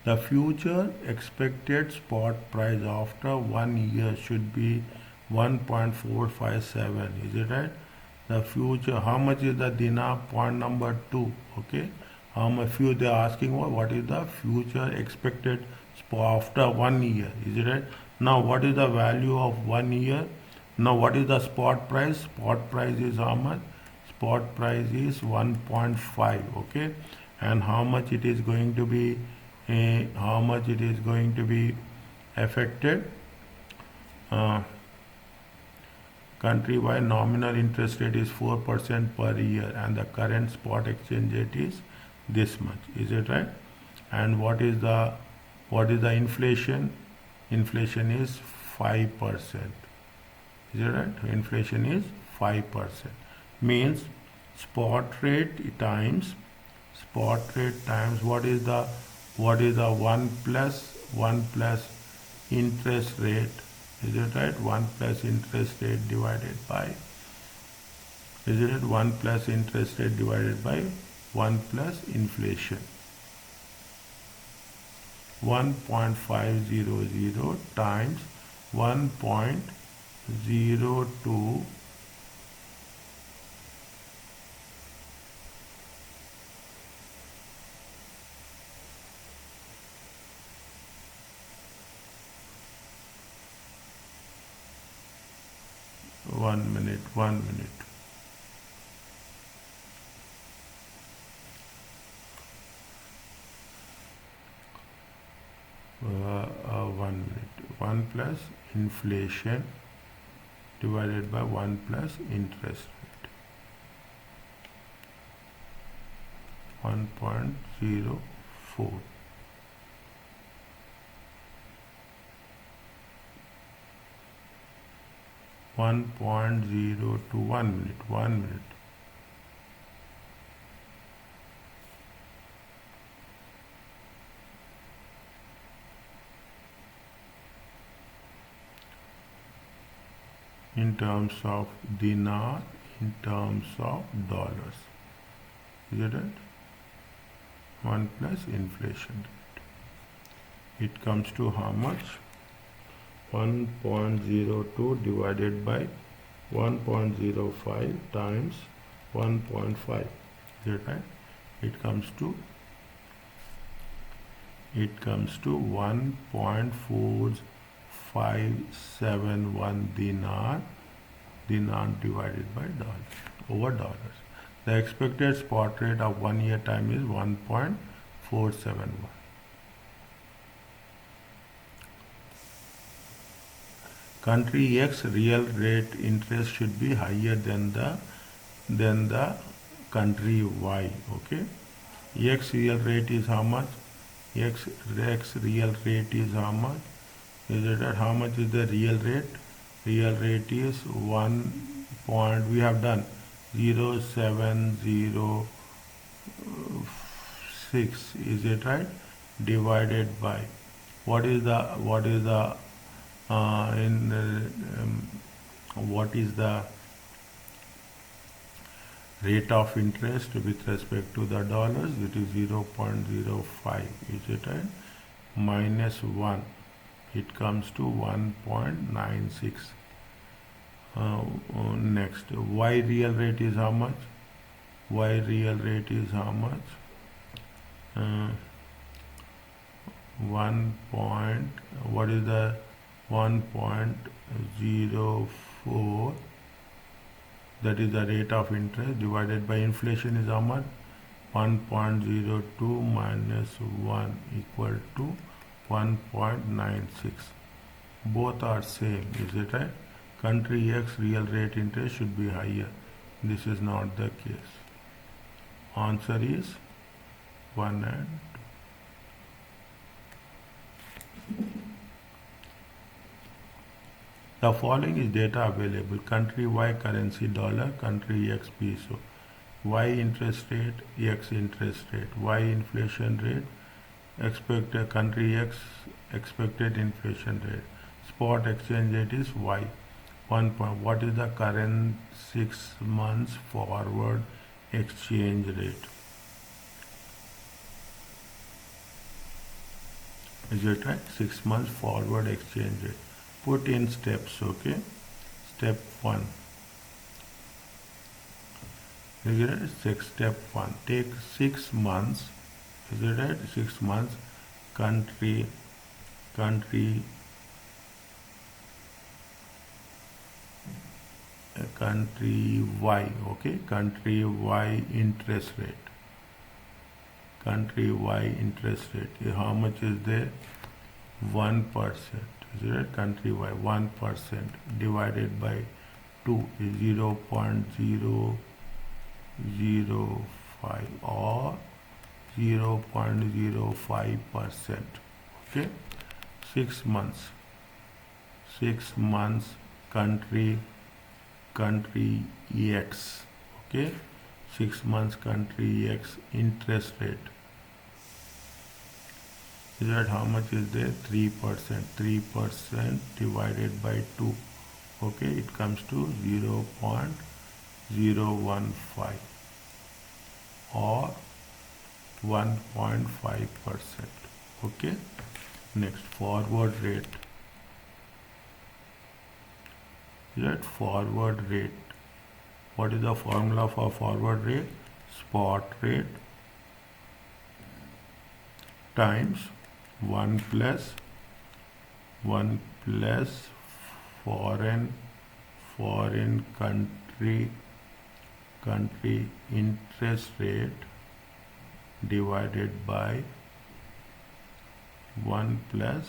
The future expected spot price after 1 year should be 1.457. Is it right? The future, how much is the dinar? Point number 2. Okay. How much few they are asking what is the future expected spot after 1 year? Is it right? Now what is the value of 1 year? Now what is the spot price? Spot price is how much? Spot price is 1.5. Okay. And how much it is going to be? How much it is going to be affected? Country-wide nominal interest rate is 4% per year, and the current spot exchange rate is this much. Is it right? And what is the inflation? Inflation is 5%. Is it right? Inflation is 5%. Means spot rate times what is the 1 plus interest rate? Is it right? 1 plus interest rate divided by, is it 1 plus interest rate divided by 1 plus inflation? 1.500 times 1.02 1 minute. 1 minute. One plus inflation divided by 1 plus interest rate. 1.04. One point zero to 1 minute. 1 minute. In terms of dinar, in terms of dollars. Is it right? 1 plus inflation rate. It comes to how much? 1.02 divided by 1.05 times 1.5. Is it right? It comes to 1.4571 dinar divided by dollars over dollars. The expected spot rate of 1 year time is 1.471. Country X real rate interest should be higher than the country Y. Okay. X real rate is how much? X real rate is how much? Is it that how much is the real rate? Real rate is 1 point. We have done 0.706. Is it right? Divided by what is the what is the rate of interest with respect to the dollars? It is 0.05. Is it right? Minus 1. It comes to 1.96. Next, Y real rate is how much? Y real rate is how much? 1 point, what is the 1.04? That is the rate of interest divided by inflation is how much? 1.02 minus 1 equal to 1.96. Both are same, is it right? Country X real rate interest should be higher. This is not the case. Answer is 1 and 2. The following is data available. Country Y currency dollar, country X peso. Y interest rate, X interest rate. Y inflation rate, expected country X expected inflation rate. Spot exchange rate is Y. 1 point. What is the current 6 months forward exchange rate? Is it right? 6 months forward exchange rate. Put in steps, okay? Step 1. Is it right? Step 1. Take 6 months. Is it right? 6 months country country Y, okay? Country Y interest rate. Country Y interest rate. How much is there? 1%. Is it right? Country Y 1% divided by 2 is 0.005 or 0.05%. Okay, 6 months. 6 months country X. Okay, 6 months country X interest rate. Is that how much is there? 3%. 3% divided by 2. Okay, it comes to 0.015 or 1.5%. Okay, next forward rate. That forward rate. What is the formula for forward rate? Spot rate times 1 plus foreign country interest rate divided by 1 plus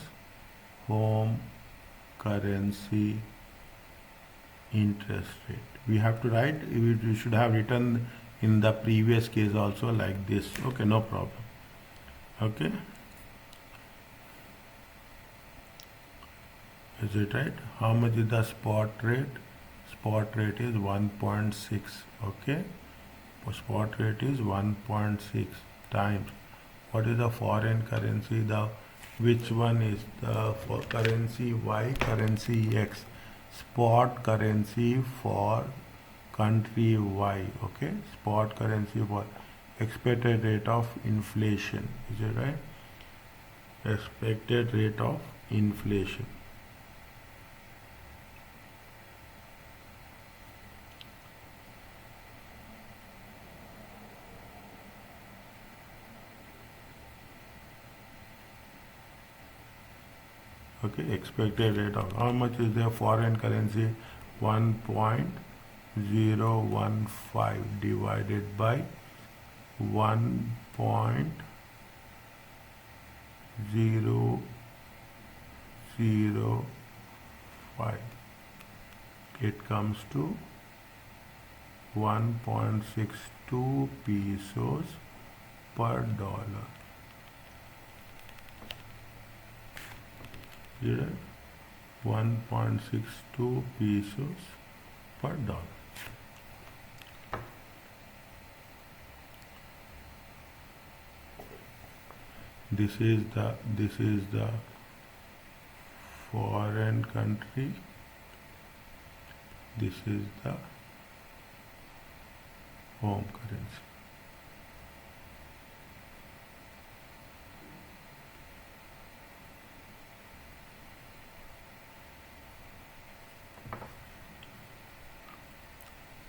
home currency interest rate. We have to write, we should have written in the previous case also like this. Okay, no problem. Okay, is it right? How much is the spot rate? Spot rate is 1.6. okay, spot rate is 1.6 times what is the foreign currency, the which one is the for currency Y, currency X, spot currency for country Y. Okay, spot currency for expected rate of inflation. Is it right? Expected rate of inflation. Okay, expected rate of how much is their foreign currency? 1.015 divided by 1.005. It comes to 1.62 pesos per dollar. 1.62 pesos per dollar. This is the foreign country. This is the home currency.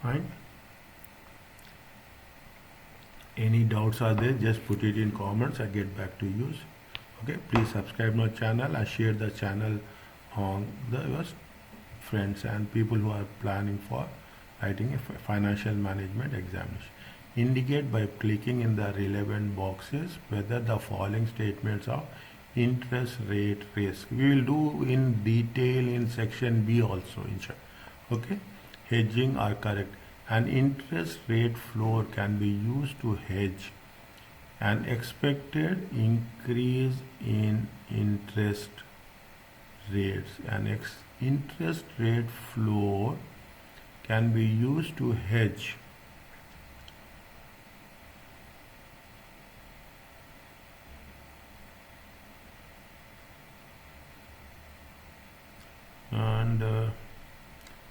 Fine. Any doubts are there, just put it in comments. I get back to you. Okay, please subscribe my channel and share the channel on the friends and people who are planning for writing a financial management examination. Indicate by clicking in the relevant boxes whether the following statements of interest rate risk. We will do in detail in section B also, inshallah. Okay, hedging are correct. An interest rate floor can be used to hedge an expected increase in interest rates. An interest rate floor can be used to hedge and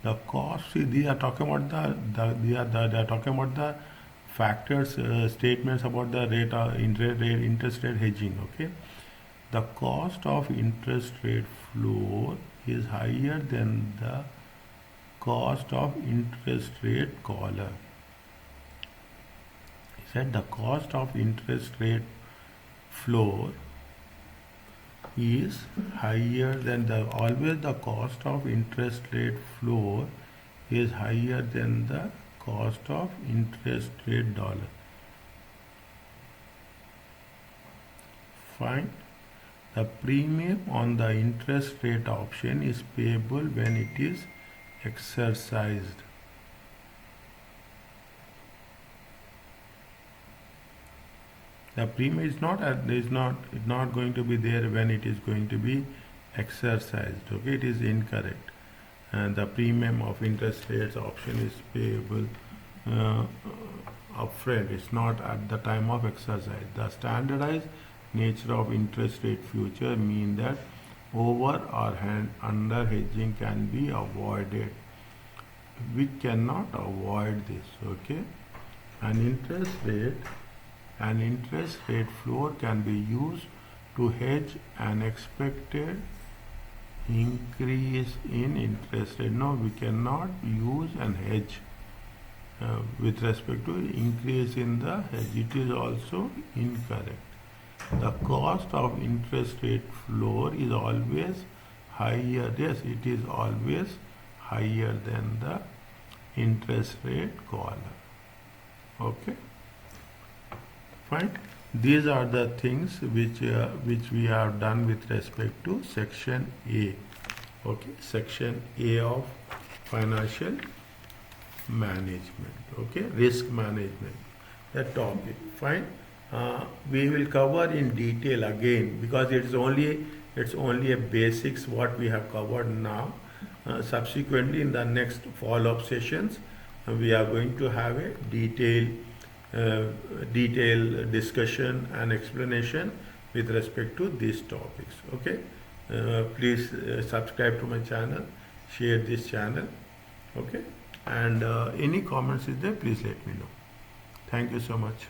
the cost. See, they are talking about they are talking about the factors, statements about the rate of interest rate hedging. Okay, the cost of interest rate floor is higher than the cost of interest rate collar. He said the cost of interest rate floor is higher than always the cost of interest rate floor is higher than the cost of interest rate dollar. Fine. The premium on the interest rate option is payable when it is exercised. The premium is not going to be there when it is going to be exercised. Okay, it is incorrect. And the premium of interest rates option is payable upfront. It's not at the time of exercise. The standardized nature of interest rate future mean that over or under hedging can be avoided. We cannot avoid this. Okay, an interest rate floor can be used to hedge an expected increase in interest rate. No, we cannot use and hedge with respect to increase in the hedge. It is also incorrect. The cost of interest rate floor is always higher. Yes, it is always higher than the interest rate collar. Okay. Fine. These are the things which we have done with respect to section A. Okay, section A of financial management. Okay, risk management. That topic. Fine. We will cover in detail again because it's only a basics what we have covered now. Subsequently, in the next follow-up sessions, we are going to have a detailed discussion and explanation with respect to these topics. Okay, please subscribe to my channel, share this channel. Okay, and any comments is there, please let me know. Thank you so much.